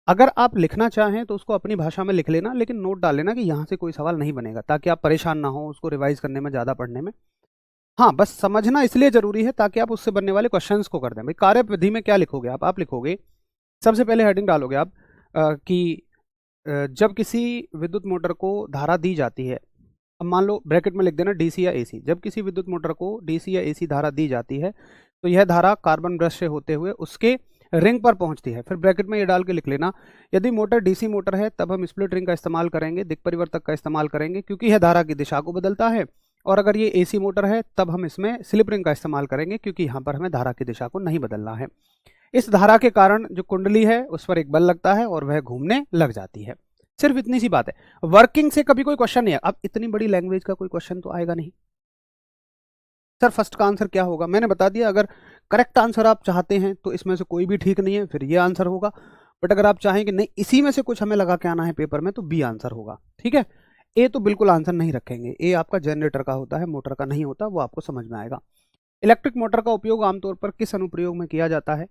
अगर आप लिखना चाहें तो उसको अपनी भाषा में लिख लेना, लेकिन नोट डाल लेना कि यहाँ से कोई सवाल नहीं बनेगा, ताकि आप परेशान ना हो उसको रिवाइज करने में, ज़्यादा पढ़ने में। हाँ, बस समझना इसलिए जरूरी है ताकि आप उससे बनने वाले क्वेश्चंस को कर दें। भाई कार्य विधि में क्या लिखोगे आप लिखोगे, सबसे पहले हेडिंग डालोगे आप कि जब किसी विद्युत मोटर को धारा दी जाती है, अब मान लो ब्रैकेट में लिख देना डीसी या एसी, जब किसी विद्युत मोटर को डीसी या एसी धारा दी जाती है तो यह धारा कार्बन ब्रश से होते हुए उसके रिंग पर पहुंचती है। फिर ब्रैकेट में ये डाल के लिख लेना, यदि मोटर डीसी मोटर है तब हम स्प्लिट रिंग का इस्तेमाल करेंगे, दिक् परिवर्तक का इस्तेमाल करेंगे क्योंकि यह धारा की दिशा को बदलता है। और अगर ये एसी मोटर है तब हम इसमें स्लिप रिंग का इस्तेमाल करेंगे क्योंकि यहाँ पर हमें धारा की दिशा को नहीं बदलना है। इस धारा के कारण जो कुंडली है उस पर एक बल लगता है और वह घूमने लग जाती है। सिर्फ इतनी सी बात है। वर्किंग से कभी कोई क्वेश्चन नहीं है। अब इतनी बड़ी लैंग्वेज का कोई क्वेश्चन तो आएगा नहीं। सर फर्स्ट का आंसर क्या होगा, मैंने बता दिया। अगर करेक्ट आंसर आप चाहते हैं तो इसमें से कोई भी ठीक नहीं है, फिर ये आंसर होगा। बट अगर आप चाहें कि नहीं इसी में से कुछ हमें लगा के आना है पेपर में, तो बी आंसर होगा। ठीक है, ए तो बिल्कुल आंसर नहीं रखेंगे। ए आपका जनरेटर का होता है, मोटर का नहीं होता, वो आपको समझ में आएगा। इलेक्ट्रिक मोटर का उपयोग आमतौर पर किस अनुप्रयोग में किया जाता है,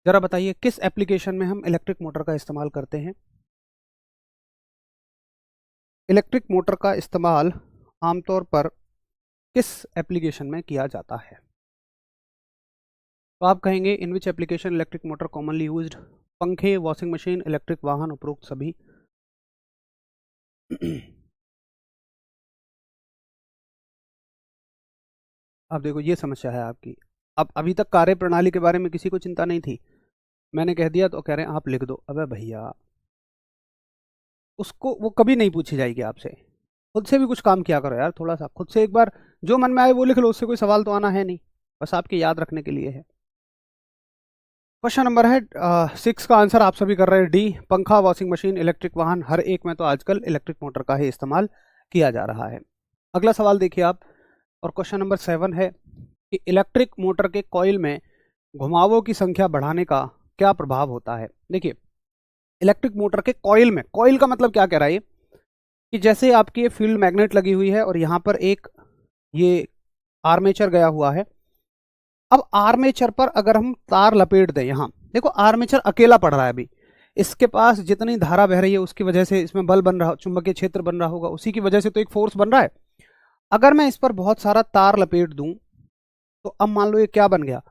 जरा बताइए, किस एप्लीकेशन में हम इलेक्ट्रिक मोटर का इस्तेमाल करते हैं। इलेक्ट्रिक मोटर का इस्तेमाल आमतौर पर किस एप्लीकेशन में किया जाता है। तो आप कहेंगे in which application electric motor commonly used. पंखे, वॉशिंग मशीन, इलेक्ट्रिक वाहन, उपरोक्त सभी। अब देखो ये समस्या है आपकी। अब अभी तक कार्य प्रणाली के बारे में किसी को चिंता नहीं थी, मैंने कह दिया तो कह रहे हैं आप लिख दो। अबे भैया, उसको वो कभी नहीं पूछी जाएगी आपसे। खुद से भी कुछ काम किया करो यार, थोड़ा सा खुद से एक बार जो मन में आए वो लिख लो, उससे कोई सवाल तो आना है नहीं, बस आपके याद रखने के लिए है। क्वेश्चन नंबर है 6 का आंसर आप सभी कर रहे हैं डी। पंखा, वॉशिंग मशीन, इलेक्ट्रिक वाहन, हर एक में तो आजकल इलेक्ट्रिक मोटर का ही इस्तेमाल किया जा रहा है। अगला सवाल देखिए आप, और क्वेश्चन नंबर 7 है कि इलेक्ट्रिक मोटर के कॉइल में घुमावों की संख्या बढ़ाने का क्या प्रभाव होता है। देखिए, इलेक्ट्रिक मोटर के कॉइल में, कॉइल का मतलब क्या कह रहा है ये, कि जैसे आपकी ये फील्ड मैग्नेट लगी हुई है और यहाँ पर एक ये आर्मेचर गया हुआ है। अब आर्मेचर पर अगर हम तार लपेट दें, यहाँ देखो आर्मेचर अकेला पड़ रहा है अभी, इसके पास जितनी धारा बह रही है उसकी वजह से इसमें बल बन रहा, चुंबकीय क्षेत्र बन रहा होगा, उसी की वजह से तो एक फोर्स बन रहा है। अगर मैं इस पर बहुत सारा तार लपेट दूं तो अब मान लो ये क्या बन गया,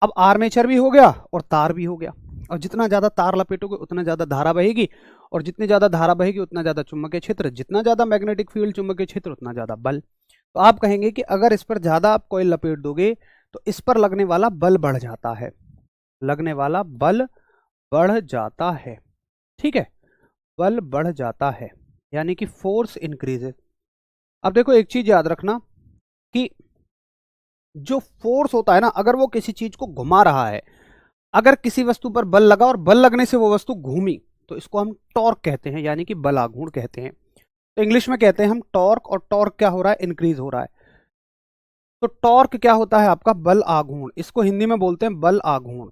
अब आर्मेचर भी हो गया और तार भी हो गया। और जितना ज्यादा तार लपेटोगे उतना ज्यादा धारा बहेगी, और जितनी ज्यादा धारा बहेगी उतना ज्यादा चुंबकीय क्षेत्र, जितना ज्यादा मैग्नेटिक फील्ड चुंबकीय क्षेत्र उतना ज्यादा बल। तो आप कहेंगे कि अगर इस पर ज्यादा आप कॉइल लपेट दोगे तो इस पर लगने वाला बल बढ़ जाता है, लगने वाला बल बढ़ जाता है। ठीक है, बल बढ़ जाता है यानी कि फोर्स इंक्रीजेस। अब देखो एक चीज याद रखना कि जो फोर्स होता है ना, अगर वो किसी चीज को घुमा रहा है, अगर किसी वस्तु पर बल लगा और बल लगने से वो वस्तु घूमी तो इसको हम टॉर्क कहते हैं, यानी कि बल आघूर्ण कहते हैं। तो इंग्लिश में कहते हैं हम टॉर्क, और टॉर्क क्या हो रहा है, इंक्रीज हो रहा है। तो टॉर्क क्या होता है आपका, बल आघूर्ण, इसको हिंदी में बोलते हैं बल आघूर्ण।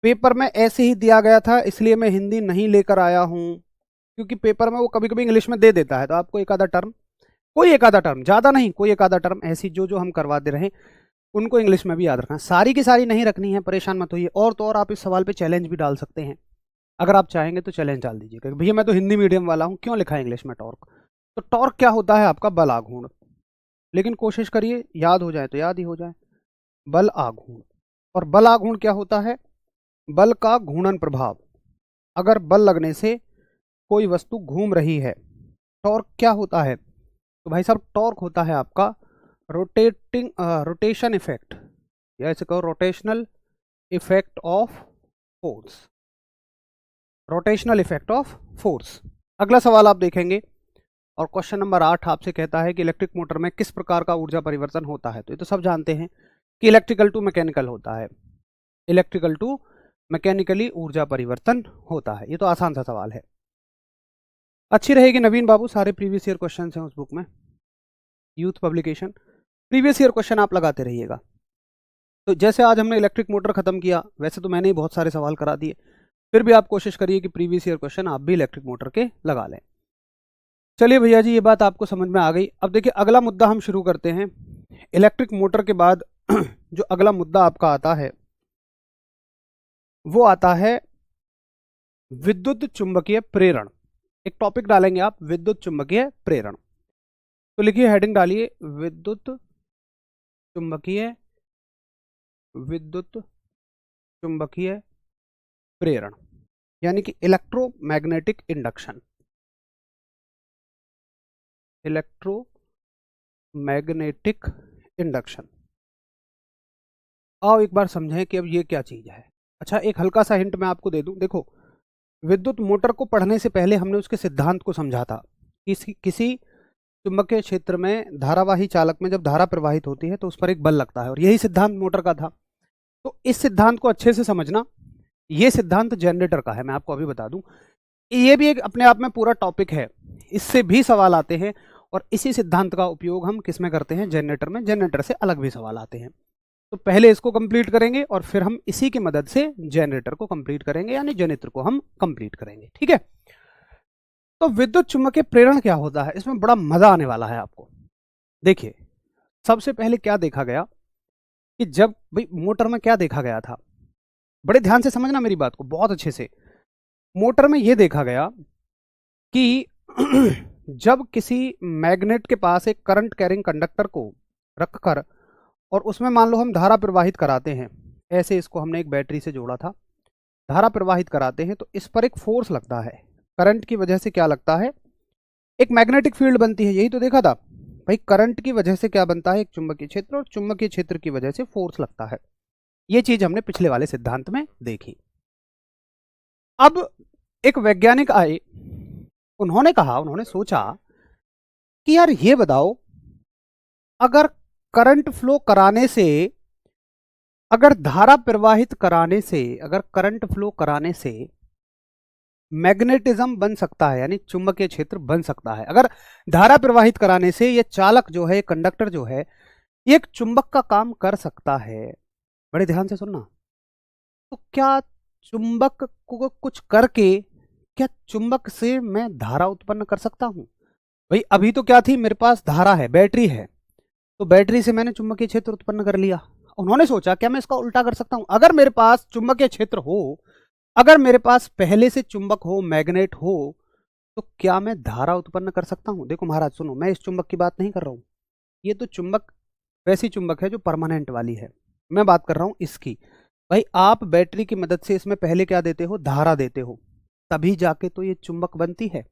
पेपर में ऐसे ही दिया गया था इसलिए मैं हिंदी नहीं लेकर आया हूं, क्योंकि पेपर में वो कभी कभी इंग्लिश में दे देता है, तो आपको एक आधा टर्म, कोई एक आधा टर्म, ज्यादा नहीं, कोई एक आधा टर्म ऐसी जो जो हम करवा दे रहे हैं उनको इंग्लिश में भी याद रखना। सारी की सारी नहीं रखनी है, परेशान मत होइए। और तो और आप इस सवाल पे चैलेंज भी डाल सकते हैं, अगर आप चाहेंगे तो चैलेंज डाल दीजिएगा, भैया मैं तो हिंदी मीडियम वाला हूं, क्यों लिखा है इंग्लिश में टॉर्क। तो टॉर्क क्या होता है आपका, बल आघूर्ण। लेकिन कोशिश करिए याद हो जाए तो याद ही हो जाए, बल आघूर्ण। और बल आघूर्ण क्या होता है, बल का घूर्णन प्रभाव। अगर बल लगने से कोई वस्तु घूम रही है, टॉर्क क्या होता है, तो भाई साहब टॉर्क होता है आपका रोटेशन इफेक्ट, या इसे कहो rotational effect of force, rotational effect of force. अगला सवाल आप देखेंगे और क्वेश्चन नंबर 8 आपसे कहता है कि इलेक्ट्रिक मोटर में किस प्रकार का ऊर्जा परिवर्तन होता है। तो ये तो सब जानते हैं कि इलेक्ट्रिकल टू मैकेनिकल होता है, इलेक्ट्रिकल टू मैकेनिकली ऊर्जा परिवर्तन होता है। ये तो आसान सा सवाल है। अच्छी रहेगी नवीन बाबू, सारे प्रीवियस ईयर क्वेश्चन हैं उस बुक में, youth publication, previous year question आप लगाते रहिएगा। तो जैसे आज हमने इलेक्ट्रिक मोटर खत्म किया, वैसे तो मैंने ही बहुत सारे सवाल करा दिए, फिर भी आप कोशिश करिए कि प्रीवियस ईयर क्वेश्चन आप भी इलेक्ट्रिक मोटर के लगा लें। चलिए भैया जी, ये बात आपको समझ में आ गई। अब देखिए अगला मुद्दा हम शुरू करते हैं। इलेक्ट्रिक मोटर के बाद जो अगला मुद्दा आपका आता है वो आता है विद्युत चुंबकीय प्रेरण। एक टॉपिक डालेंगे आप, विद्युत चुंबकीय प्रेरण। तो लिखिए, हेडिंग डालिए, विद्युत चुंबकीय प्रेरण, यानी कि इलेक्ट्रोमैग्नेटिक इंडक्शन, इलेक्ट्रोमैग्नेटिक इंडक्शन। आओ एक बार समझें कि अब ये क्या चीज है। अच्छा, एक हल्का सा हिंट मैं आपको दे दूं। देखो, विद्युत मोटर को पढ़ने से पहले हमने उसके सिद्धांत को समझा था। किसी चुंबकीय क्षेत्र में धारावाही चालक में जब धारा प्रवाहित होती है तो उस पर एक बल लगता है, और यही सिद्धांत मोटर का था। तो इस सिद्धांत को अच्छे से समझना। ये सिद्धांत जनरेटर का है, मैं आपको अभी बता दूं। ये भी एक अपने आप में पूरा टॉपिक है, इससे भी सवाल आते हैं, और इसी सिद्धांत का उपयोग हम किस में करते हैं, जनरेटर में। जनरेटर से अलग भी सवाल आते हैं। तो पहले इसको कंप्लीट करेंगे और फिर हम इसी की मदद से जनरेटर को कंप्लीट करेंगे, यानी जनित्र को हम कंप्लीट करेंगे। ठीक है, तो विद्युत चुंबकीय प्रेरण क्या होता है, इसमें बड़ा मजा आने वाला है आपको। देखिए, सबसे पहले क्या देखा गया कि जब भाई मोटर में क्या देखा गया था, बड़े ध्यान से समझना मेरी बात को बहुत अच्छे से। मोटर में यह देखा गया कि जब किसी मैग्नेट के पास एक करंट कैरिंग कंडक्टर को रखकर और उसमें मान लो हम धारा प्रवाहित कराते हैं, ऐसे इसको हमने एक बैटरी से जोड़ा था, धारा प्रवाहित कराते हैं तो इस पर एक फोर्स लगता है। करंट की वजह से क्या लगता है, एक मैग्नेटिक फील्ड बनती है। यही तो देखा था भाई, करंट की वजह से क्या बनता है, एक चुंबकीय क्षेत्र, और चुंबकीय क्षेत्र की वजह से फोर्स लगता है। ये चीज हमने पिछले वाले सिद्धांत में देखी। अब एक वैज्ञानिक आए, उन्होंने सोचा कि यार ये बताओ, अगर करंट फ्लो कराने से, अगर धारा प्रवाहित कराने से, अगर करंट फ्लो कराने से मैग्नेटिज्म बन सकता है, यानी चुंबकीय क्षेत्र बन सकता है। अगर धारा प्रवाहित कराने से ये चालक जो है, कंडक्टर जो है, ये एक चुंबक का काम कर सकता है। बड़े ध्यान से सुनना। तो क्या चुंबक को कुछ करके, क्या चुंबक से मैं धारा उत्पन्न कर सकता हूं? भाई अभी तो क्या थी, मेरे पास धारा है, बैटरी है, तो बैटरी से मैंने चुंबकीय क्षेत्र उत्पन्न कर लिया। उन्होंने सोचा क्या मैं इसका उल्टा कर सकता हूं, अगर मेरे पास चुंबकीय क्षेत्र हो अगर मेरे पास पहले से चुंबक हो, मैग्नेट हो, तो क्या मैं धारा उत्पन्न कर सकता हूं? देखो महाराज सुनो, मैं इस चुंबक की बात नहीं कर रहा हूं, ये तो चुंबक वैसी चुंबक है जो परमानेंट वाली है, मैं बात कर रहा हूं इसकी। भाई आप बैटरी की मदद से इसमें पहले क्या देते हो? धारा देते हो, तभी जाके तो ये चुंबक बनती है।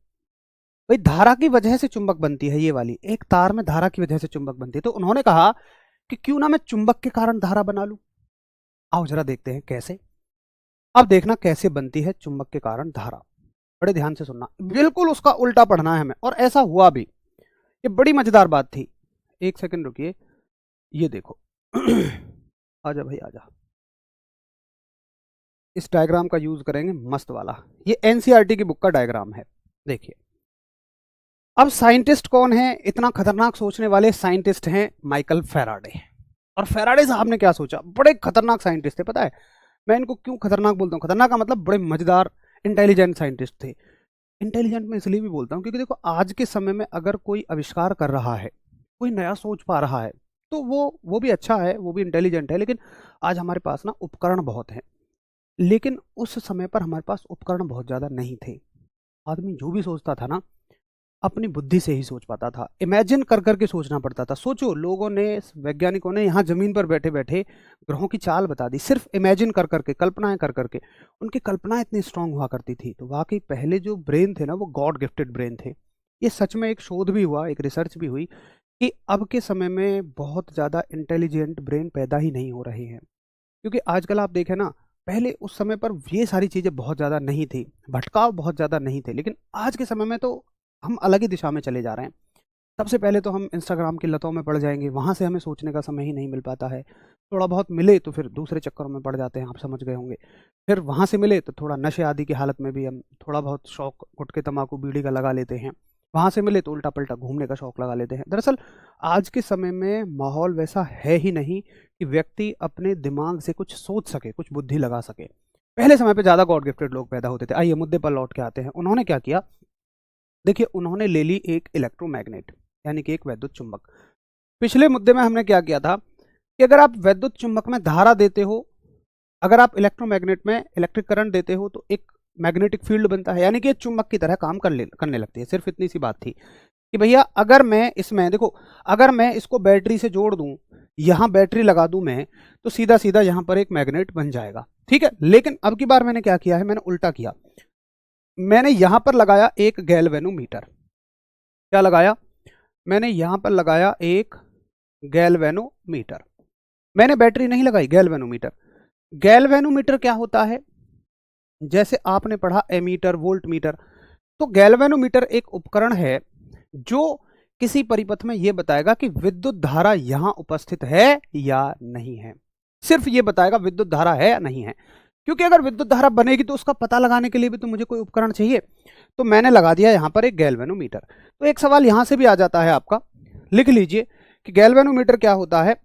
भाई धारा की वजह से चुंबक बनती है, ये वाली एक तार में धारा की वजह से चुंबक बनती है। तो उन्होंने कहा कि क्यों ना मैं चुंबक के कारण धारा बना लूं। आओ जरा देखते हैं कैसे। अब देखना कैसे बनती है चुंबक के कारण धारा, बड़े ध्यान से सुनना, बिल्कुल उसका उल्टा पढ़ना है हमें, और ऐसा हुआ भी। ये बड़ी मजेदार बात थी। एक सेकंड रुकिए, ये देखो आजा भाई आजा, इस डायग्राम का यूज करेंगे मस्त वाला। ये एनसीईआरटी की बुक का डायग्राम है, देखिए। अब साइंटिस्ट कौन है? इतना खतरनाक सोचने वाले साइंटिस्ट हैं माइकल फैराडे। और फैराडे साहब ने क्या सोचा? बड़े खतरनाक साइंटिस्ट थे, पता है मैं इनको क्यों खतरनाक बोलता हूँ? खतरनाक का मतलब बड़े मजेदार इंटेलिजेंट साइंटिस्ट थे। इंटेलिजेंट मैं इसलिए भी बोलता हूँ क्योंकि देखो आज के समय में अगर कोई आविष्कार कर रहा है, कोई नया सोच पा रहा है, तो वो भी अच्छा है, वो भी इंटेलिजेंट है। लेकिन आज हमारे पास ना उपकरण बहुत हैं, लेकिन उस समय पर हमारे पास उपकरण बहुत ज़्यादा नहीं थे। आदमी जो भी सोचता था ना, अपनी बुद्धि से ही सोच पाता था, इमेजिन कर करके सोचना पड़ता था। सोचो, लोगों ने, वैज्ञानिकों ने यहाँ जमीन पर बैठे बैठे ग्रहों की चाल बता दी, सिर्फ इमेजिन कर करके, कल्पनाएं कर करके। उनकी कल्पनाएं इतनी स्ट्रांग हुआ करती थी। तो वाकई पहले जो ब्रेन थे ना, वो गॉड गिफ्टेड ब्रेन थे। ये सच में एक शोध भी हुआ, एक रिसर्च भी हुई कि अब के समय में बहुत ज़्यादा इंटेलिजेंट ब्रेन पैदा ही नहीं हो रहे हैं। क्योंकि आजकल आप देखें ना, पहले उस समय पर ये सारी चीज़ें बहुत ज़्यादा नहीं थी, भटकाव बहुत ज़्यादा नहीं थे, लेकिन आज के समय में तो हम अलग ही दिशा में चले जा रहे हैं। सबसे पहले तो हम इंस्टाग्राम की लतों में पड़ जाएंगे, वहाँ से हमें सोचने का समय ही नहीं मिल पाता है। थोड़ा बहुत मिले तो फिर दूसरे चक्करों में पड़ जाते हैं, आप समझ गए होंगे। फिर वहाँ से मिले तो थोड़ा नशे आदि की हालत में भी हम थोड़ा बहुत शौक गुटखे तम्बाकू बीड़ी का लगा लेते हैं। वहाँ से मिले तो उल्टा पल्टा घूमने का शौक लगा लेते हैं। दरअसल आज के समय में माहौल वैसा है ही नहीं कि व्यक्ति अपने दिमाग से कुछ सोच सके, कुछ बुद्धि लगा सके। पहले समय पे ज़्यादा गॉड गिफ्टेड लोग पैदा होते थे। आइए मुद्दे पर लौट के आते हैं। उन्होंने क्या किया? देखिए, उन्होंने ले ली एक इलेक्ट्रोमैग्नेट, यानी कि एक वैद्युत चुंबक। पिछले मुद्दे में हमने क्या किया था कि अगर आप वैद्युत चुंबक में धारा देते हो, अगर आप इलेक्ट्रोमैग्नेट में इलेक्ट्रिक करंट देते हो, तो एक मैग्नेटिक फील्ड बनता है, यानी कि एक चुंबक की तरह काम करने लगती है। सिर्फ इतनी सी बात थी कि भैया अगर मैं इसमें, देखो, अगर मैं इसको बैटरी से जोड़ दूं, यहां बैटरी लगा दूं मैं, तो सीधा सीधा यहां पर एक मैग्नेट बन जाएगा, ठीक है। लेकिन अब की बार मैंने क्या किया है? मैंने उल्टा किया। मैंने यहां पर लगाया एक गैल्वेनोमीटर। क्या लगाया? मैंने यहां पर लगाया एक गैल्वेनोमीटर। मैंने बैटरी नहीं लगाई, गैल्वेनोमीटर। गैल्वेनोमीटर क्या होता है? जैसे आपने पढ़ा एमीटर, वोल्ट मीटर, तो गैल्वेनोमीटर एक उपकरण है जो किसी परिपथ में यह बताएगा कि विद्युत धारा यहां उपस्थित है या नहीं है। सिर्फ ये बताएगा विद्युत धारा है या नहीं है। क्योंकि अगर विद्युत धारा बनेगी तो उसका पता लगाने के लिए भी तो मुझे कोई उपकरण चाहिए। तो मैंने लगा दिया यहां पर एक गैल्वेनोमीटर। तो एक सवाल यहां से भी आ जाता है आपका, लिख लीजिए कि गैल्वेनोमीटर क्या होता है।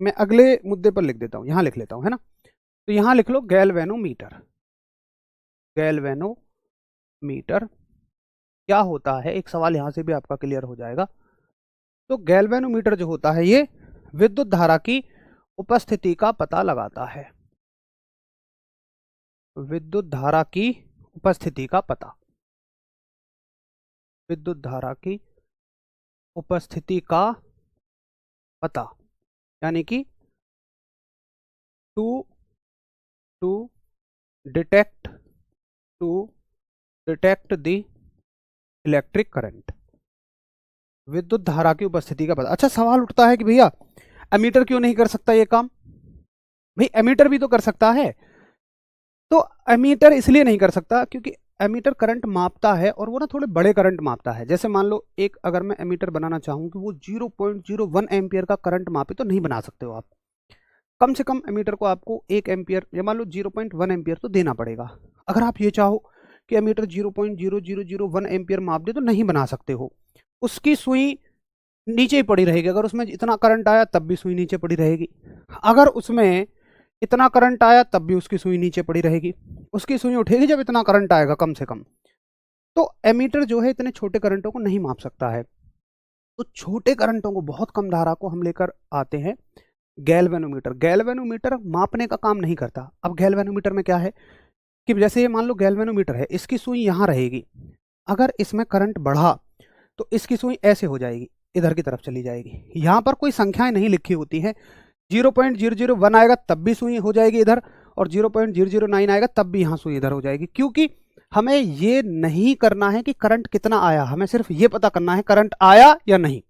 मैं अगले मुद्दे पर लिख देता हूं, यहां लिख लेता हूं, है ना। तो यहां लिख लो गैल्वेनोमीटर। गैल्वेनोमीटर क्या होता है, एक सवाल यहां से भी आपका क्लियर हो जाएगा। तो गैल्वेनोमीटर जो होता है, ये विद्युत धारा की उपस्थिति का पता लगाता है। विद्युत धारा की उपस्थिति का पता, विद्युत धारा की उपस्थिति का पता, यानी कि to to detect to detect the electric current, विद्युत धारा की उपस्थिति का पता। अच्छा, सवाल उठता है कि भैया एमीटर क्यों नहीं कर सकता ये काम? भाई एमीटर भी तो कर सकता है। तो एमीटर इसलिए नहीं कर सकता क्योंकि एमीटर करंट मापता है, और वो ना थोड़े बड़े करंट मापता है। जैसे मान लो एक, अगर मैं एमीटर बनाना चाहूँ कि वो 0.01 एम्पियर का करंट मापे, तो नहीं बना सकते हो आप। कम से कम एमीटर को आपको 1 एम्पियर, या मान लो 0.1 एम्पियर तो देना पड़ेगा। अगर आप ये चाहो कि एमीटर 0.0001 एम्पियर माप दे, तो नहीं बना सकते हो। उसकी सुई नीचे ही पड़ी रहेगी। अगर उसमें इतना करंट आया तब भी सुई नीचे पड़ी रहेगी, अगर उसमें इतना करंट आया तब भी उसकी सुई नीचे पड़ी रहेगी। उसकी सुई उठेगी जब इतना करंट आएगा कम से कम। तो एमीटर जो है इतने छोटे करंटों को नहीं माप सकता है। तो छोटे करंटों को, बहुत कम धारा को हम लेकर आते हैं गैल्वेनोमीटर। गैल्वेनोमीटर मापने का काम नहीं करता। अब गैल्वेनोमीटर में क्या है कि जैसे ये मान लो गैल्वेनोमीटर है, इसकी सुई यहाँ रहेगी, अगर इसमें करंट बढ़ा तो इसकी सुई ऐसे हो जाएगी, इधर की तरफ चली जाएगी। यहाँ पर कोई संख्याएं नहीं लिखी होती हैं, 0.001 आएगा तब भी सुई हो जाएगी इधर, और 0.009 आएगा तब भी यहाँ सुई इधर हो जाएगी, क्योंकि हमें ये नहीं करना है कि करंट कितना आया, हमें सिर्फ ये पता करना है करंट आया या नहीं।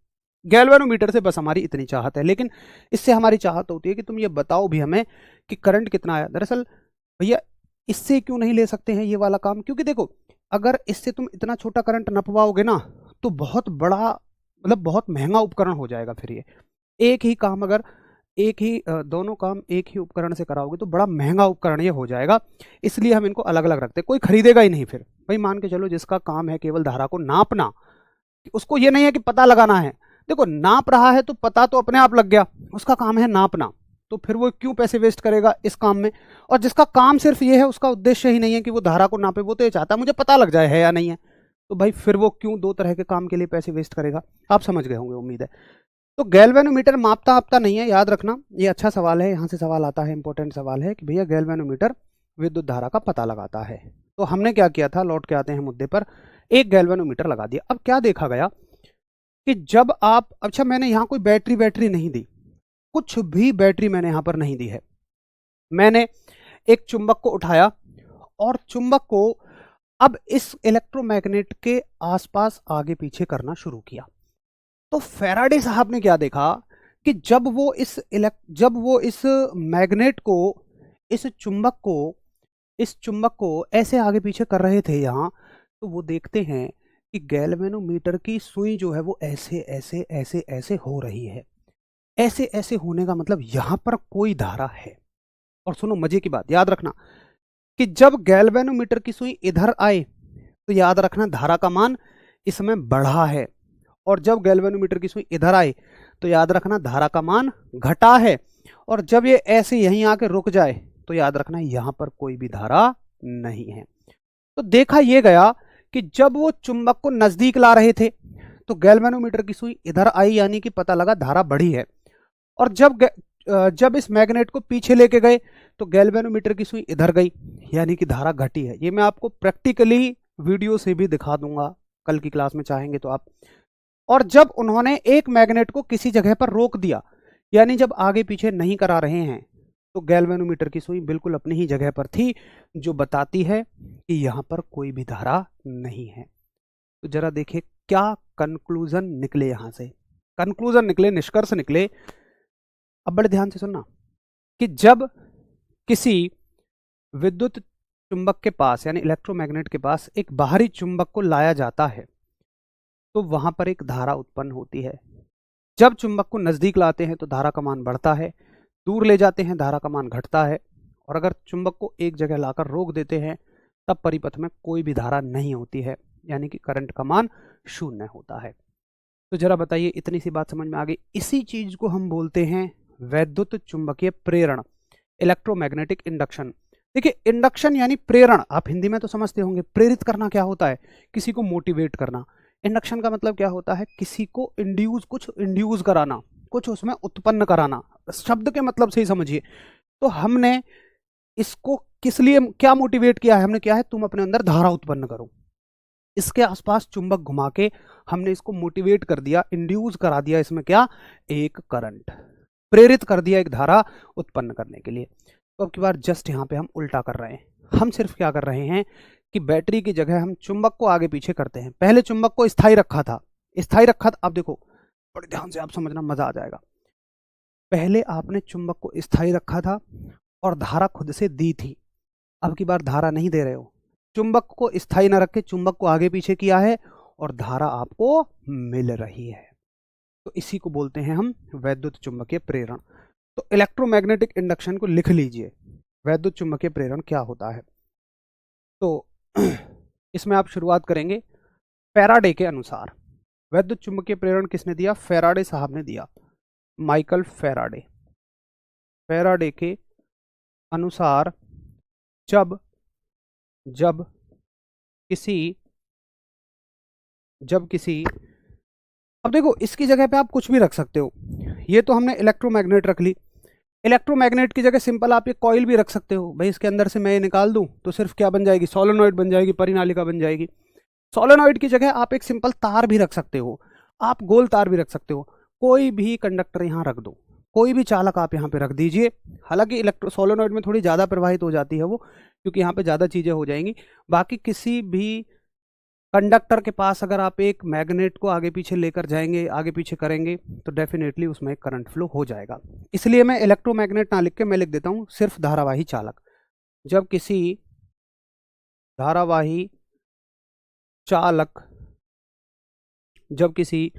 गैल्वेनोमीटर से बस हमारी इतनी चाहत है, लेकिन इससे हमारी चाहत होती है कि तुम ये बताओ भी हमें कि करंट कितना आया। दरअसल भैया इससे क्यों नहीं ले सकते हैं ये वाला काम, क्योंकि देखो अगर इससे तुम इतना छोटा करंट नपवाओगे ना तो बहुत बड़ा, मतलब बहुत महंगा उपकरण हो जाएगा। फिर ये एक ही काम, अगर एक ही दोनों काम एक ही उपकरण से कराओगे तो बड़ा महंगा उपकरण ये हो जाएगा, इसलिए हम इनको अलग अलग रखते हैं, कोई खरीदेगा ही नहीं। फिर भाई मान के चलो जिसका काम है केवल धारा को नापना, उसको ये नहीं है कि पता लगाना है, देखो नाप रहा है तो पता तो अपने आप लग गया, उसका काम है नापना, तो फिर वो क्यों पैसे वेस्ट करेगा इस काम में। और जिसका काम सिर्फ ये है, उसका उद्देश्य ही नहीं है कि वो धारा को नापे, वो तो ये चाहता है मुझे पता लग जाए है या नहीं है, तो भाई फिर वो क्यों दो तरह के काम के लिए पैसे वेस्ट करेगा। आप समझ गए होंगे उम्मीद है। तो गैल्वेनोमीटर मापता आपता नहीं है, याद रखना, ये अच्छा सवाल है, यहाँ से सवाल आता है, इंपॉर्टेंट सवाल है कि भैया गैल्वेनोमीटर विद्युत धारा का पता लगाता है। तो हमने क्या किया था, लौट के आते हैं मुद्दे पर, एक गैल्वेनोमीटर लगा दिया। अब क्या देखा गया कि जब आप, अच्छा मैंने यहाँ कोई बैटरी नहीं दी, कुछ भी बैटरी मैंने यहाँ पर नहीं दी है, मैंने एक चुंबक को उठाया और चुंबक को अब इस इलेक्ट्रोमैग्नेट के आसपास आगे पीछे करना शुरू किया। तो फैराडे साहब ने क्या देखा कि जब वो इस मैग्नेट को, इस चुंबक को ऐसे आगे पीछे कर रहे थे यहाँ, तो वो देखते हैं कि गैल्वेनोमीटर की सुई जो है वो ऐसे ऐसे ऐसे ऐसे हो रही है। ऐसे ऐसे होने का मतलब यहां पर कोई धारा है। और सुनो मजे की बात, याद रखना कि जब गैल्वेनोमीटर की सुई इधर आए तो याद रखना धारा का मान इसमें बढ़ा है, और जब गैल्वेनोमीटर की सुई इधर आए तो याद रखना धारा का मान घटा है, और जब ये ऐसे यहीं आके रुक जाए तो याद रखना यहां पर कोई भी धारा नहीं है। तो देखा यह गया कि जब वो चुंबक को नजदीक ला रहे थे तो गैल्वेनोमीटर की सुई इधर आई, यानी कि पता लगा धारा बढ़ी है, और जब इस मैग्नेट को पीछे लेके गए तो गैल्वेनोमीटर की सुई इधर गई, यानी कि धारा घटी है। ये मैं आपको प्रैक्टिकली वीडियो से भी दिखा दूंगा कल की क्लास में चाहेंगे तो आप। और जब उन्होंने एक मैग्नेट को किसी जगह पर रोक दिया, यानी जब आगे पीछे नहीं करा रहे हैं, तो गैल्वेनोमीटर की सुई बिल्कुल अपनी ही जगह पर थी, जो बताती है कि यहां पर कोई भी धारा नहीं है। तो जरा देखिए क्या कंक्लूजन निकले, यहां से कंक्लूजन निकले, निष्कर्ष निकले। अब बड़े ध्यान से सुनना कि जब किसी विद्युत चुंबक के पास, यानी इलेक्ट्रोमैग्नेट के पास एक बाहरी चुंबक को लाया जाता है तो वहां पर एक धारा उत्पन्न होती है। जब चुंबक को नजदीक लाते हैं तो धारा का मान बढ़ता है, दूर ले जाते हैं धारा का मान घटता है, और अगर चुंबक को एक जगह लाकर रोक देते हैं तब परिपथ में कोई भी धारा नहीं होती है, यानी कि करंट का मान शून्य होता है। तो जरा बताइए, इतनी सी बात समझ में आ गई। इसी चीज को हम बोलते हैं वैद्युत चुंबकीय प्रेरण, इलेक्ट्रोमैग्नेटिक इंडक्शन। देखिए इंडक्शन यानी प्रेरण, आप हिंदी में तो समझते होंगे, प्रेरित करना क्या होता है, किसी को मोटिवेट करना। इंडक्शन का मतलब क्या होता है, किसी को कुछ इंड्यूस कराना, कुछ उसमें उत्पन्न कराना, शब्द के मतलब से ही समझिए। तो हमने इसको किस लिए क्या मोटिवेट किया है, हमने किया है तुम अपने अंदर धारा उत्पन्न करो, इसके आसपास चुंबक घुमा के हमने इसको मोटिवेट कर दिया, इंड्यूस करा दिया, इसमें क्या, एक करंट प्रेरित कर दिया, एक धारा उत्पन्न करने के लिए। तो अब की बार जस्ट यहाँ पे हम उल्टा कर रहे हैं, हम सिर्फ क्या कर रहे हैं कि बैटरी की जगह हम चुंबक को आगे पीछे करते हैं। पहले चुंबक को स्थायी रखा था, अब देखो बड़े ध्यान से आप समझना, मजा आ जाएगा। पहले आपने चुंबक को स्थायी रखा था और धारा खुद से दी थी, अब की बार धारा नहीं दे रहे हो, चुंबक को स्थायी न रख के चुंबक को आगे पीछे किया है और धारा आपको मिल रही है। तो इसी को बोलते हैं हम वैद्युत चुंबकीय प्रेरण। तो इलेक्ट्रोमैग्नेटिक इंडक्शन को लिख लीजिए, वैद्युत चुंबकीय प्रेरण क्या होता है। तो इसमें आप शुरुआत करेंगे फैराडे के अनुसार। वैद्युत चुंबकीय प्रेरण किसने दिया, फैराडे साहब ने दिया, माइकल फैराडे। फैराडे के अनुसार जब किसी अब देखो इसकी जगह पे आप कुछ भी रख सकते हो, ये तो हमने इलेक्ट्रोमैग्नेट रख ली, इलेक्ट्रोमैग्नेट की जगह सिंपल आप ये कॉइल भी रख सकते हो भाई, इसके अंदर से मैं ये निकाल दूं तो सिर्फ क्या बन जाएगी, सोलेनॉइड बन जाएगी, परिनालिका बन जाएगी। सोलेनॉइड की जगह आप एक सिंपल तार भी रख सकते हो, आप गोल तार भी रख सकते हो, कोई भी कंडक्टर यहाँ रख दो, कोई भी चालक आप यहाँ पे रख दीजिए। हालांकि इलेक्ट्रो सोलेनॉइड में थोड़ी ज़्यादा प्रवाहित हो जाती है वो, क्योंकि यहाँ पे ज़्यादा चीज़ें हो जाएंगी। बाकी किसी भी कंडक्टर के पास अगर आप एक मैग्नेट को आगे पीछे लेकर जाएंगे, आगे पीछे करेंगे, तो डेफिनेटली उसमें एक करंट फ्लो हो जाएगा। इसलिए मैं इलेक्ट्रोमैग्नेट ना लिख के मैं लिख देता हूँ सिर्फ धारावाही चालक। जब किसी धारावाही चालक जब किसी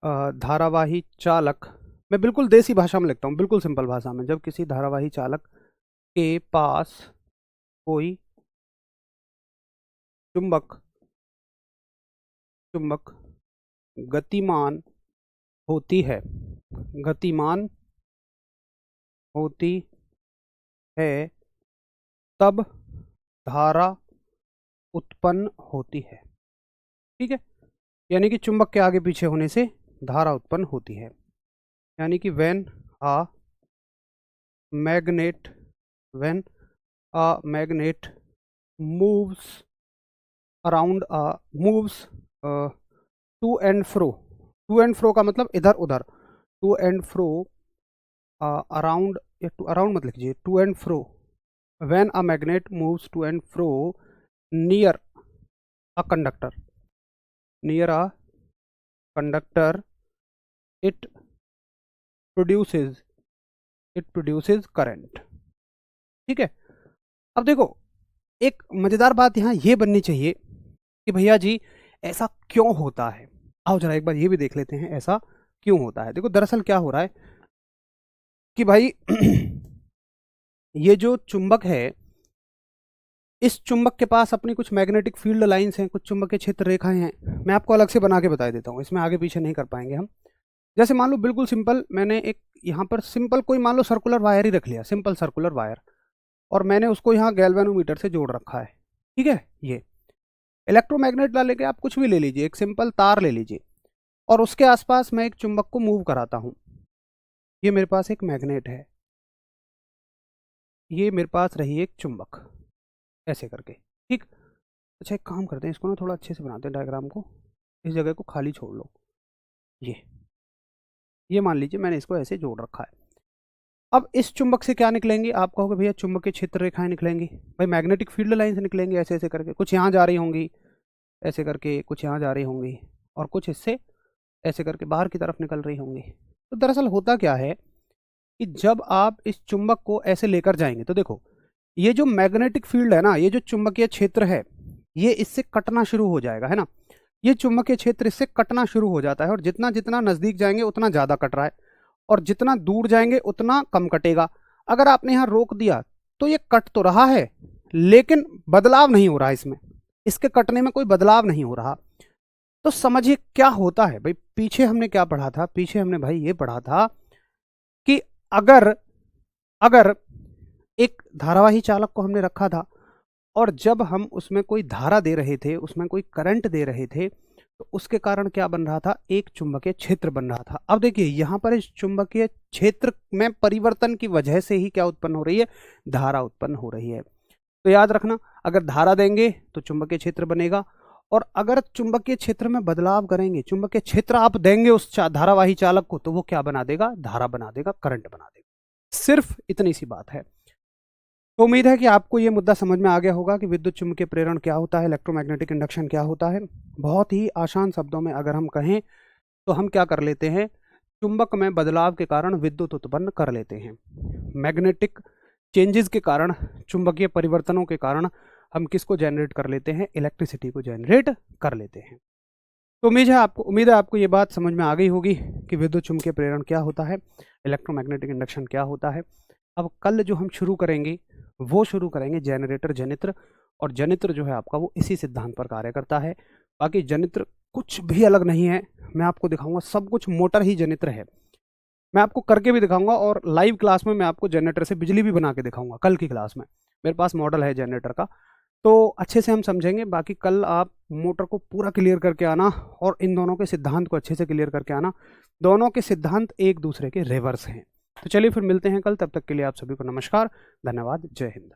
धारावाही चालक, मैं बिल्कुल देसी भाषा में लिखता हूँ, बिल्कुल सिंपल भाषा में, जब किसी धारावाही चालक के पास कोई चुंबक गतिमान होती है तब धारा उत्पन्न होती है। ठीक है, यानी कि चुंबक के आगे पीछे होने से धारा उत्पन्न होती है। यानी कि when a magnet moves to and fro का मतलब इधर उधर, to and fro around, around मत लिखिए, to and fro, when a magnet moves to and fro near a conductor it produces current. ठीक है, अब देखो एक मजेदार बात यहाँ ये बननी चाहिए कि भैया जी ऐसा क्यों होता है। आओ जरा एक बार ये भी देख लेते हैं ऐसा क्यों होता है। देखो दरअसल क्या हो रहा है कि भाई ये जो चुंबक है, इस चुंबक के पास अपनी कुछ मैग्नेटिक फील्ड लाइंस हैं, कुछ चुंबकीय क्षेत्र रेखाएं हैं। मैं आपको अलग से बना के बता देता हूँ, इसमें आगे पीछे नहीं कर पाएंगे हम। जैसे मान लो बिल्कुल सिंपल, मैंने एक यहाँ पर सिंपल कोई मान लो सर्कुलर वायर ही रख लिया, सिंपल सर्कुलर वायर, और मैंने उसको यहाँ गैल्वेनोमीटर से जोड़ रखा है। ठीक है, ये इलेक्ट्रोमैग्नेट ला लेके आप कुछ भी ले लीजिए, एक सिंपल तार ले लीजिए, और उसके आसपास मैं एक चुंबक को मूव कराता हूँ। ये मेरे पास एक मैग्नेट है, ये मेरे पास रही एक चुंबक, ऐसे करके। ठीक, अच्छा एक काम करते हैं, इसको ना थोड़ा अच्छे से बनाते हैं डायग्राम को, इस जगह को खाली छोड़ लो। ये मान लीजिए मैंने इसको ऐसे जोड़ रखा है। अब इस चुंबक से क्या निकलेंगी, आप कहोगे भैया चुंबकीय क्षेत्र रेखाएं निकलेंगी, भाई मैग्नेटिक फील्ड लाइन से निकलेंगी, ऐसे ऐसे करके, कुछ यहाँ जा रही होंगी ऐसे करके, कुछ यहाँ जा रही होंगी, और कुछ इससे ऐसे करके बाहर की तरफ निकल रही होंगी। तो दरअसल होता क्या है कि जब आप इस चुंबक को ऐसे लेकर जाएंगे, तो देखो ये जो मैग्नेटिक फील्ड है ना, ये जो चुंबकीय क्षेत्र है, ये इससे कटना शुरू हो जाएगा, है ना। ये चुंबकीय क्षेत्र इससे कटना शुरू हो जाता है, और जितना जितना नजदीक जाएंगे उतना ज्यादा कट रहा है, और जितना दूर जाएंगे उतना कम कटेगा। अगर आपने यहाँ रोक दिया तो ये कट तो रहा है, लेकिन बदलाव नहीं हो रहा इसमें, इसके कटने में कोई बदलाव नहीं हो रहा। तो समझिए क्या होता है भाई, पीछे हमने क्या पढ़ा था, पीछे हमने भाई ये पढ़ा था कि अगर एक धारावाही चालक को हमने रखा था, और जब हम उसमें कोई धारा दे रहे थे, उसमें कोई करंट दे रहे थे, तो उसके कारण क्या बन रहा था, एक चुंबकीय क्षेत्र बन रहा था। अब देखिए यहाँ पर इस चुंबकीय क्षेत्र में परिवर्तन की वजह से ही क्या उत्पन्न हो रही है, धारा उत्पन्न हो रही है। तो याद रखना, अगर धारा देंगे तो चुंबकीय क्षेत्र बनेगा, और अगर चुंबकीय क्षेत्र में बदलाव करेंगे, चुंबकीय क्षेत्र आप देंगे उस धारावाही चालक को, तो वो क्या बना देगा, धारा बना देगा, करंट बना देगा। सिर्फ इतनी सी बात है। तो उम्मीद है कि आपको ये मुद्दा समझ में आ गया होगा कि विद्युत चुम्बकीय प्रेरण क्या होता है, इलेक्ट्रोमैग्नेटिक इंडक्शन क्या होता है। बहुत ही आसान शब्दों में अगर हम कहें तो हम क्या कर लेते हैं, चुंबक में बदलाव के कारण विद्युत उत्पन्न कर लेते हैं। मैग्नेटिक चेंजेस के कारण, चुंबकीय परिवर्तनों के कारण हम किसको जनरेट कर लेते हैं, इलेक्ट्रिसिटी को जनरेट कर लेते हैं। तो उम्मीद है आपको ये बात समझ में आ गई होगी कि विद्युत चुम्बकीय प्रेरण क्या होता है, इलेक्ट्रोमैग्नेटिक इंडक्शन क्या होता है। अब कल जो हम शुरू करेंगे वो शुरू करेंगे जनरेटर जनित्र, और जनित्र जो है आपका वो इसी सिद्धांत पर कार्य करता है। बाकी जनित्र कुछ भी अलग नहीं है, मैं आपको दिखाऊंगा, सब कुछ मोटर ही जनित्र है। मैं आपको करके भी दिखाऊंगा, और लाइव क्लास में मैं आपको जनरेटर से बिजली भी बना के दिखाऊंगा। कल की क्लास में मेरे पास मॉडल है जनरेटर का, तो अच्छे से हम समझेंगे। बाकी कल आप मोटर को पूरा क्लियर करके आना, और इन दोनों के सिद्धांत को अच्छे से क्लियर करके आना। दोनों के सिद्धांत एक दूसरे के रिवर्स हैं, तो चलिए फिर मिलते हैं कल, तब तक के लिए आप सभी को नमस्कार, धन्यवाद, जय हिंद।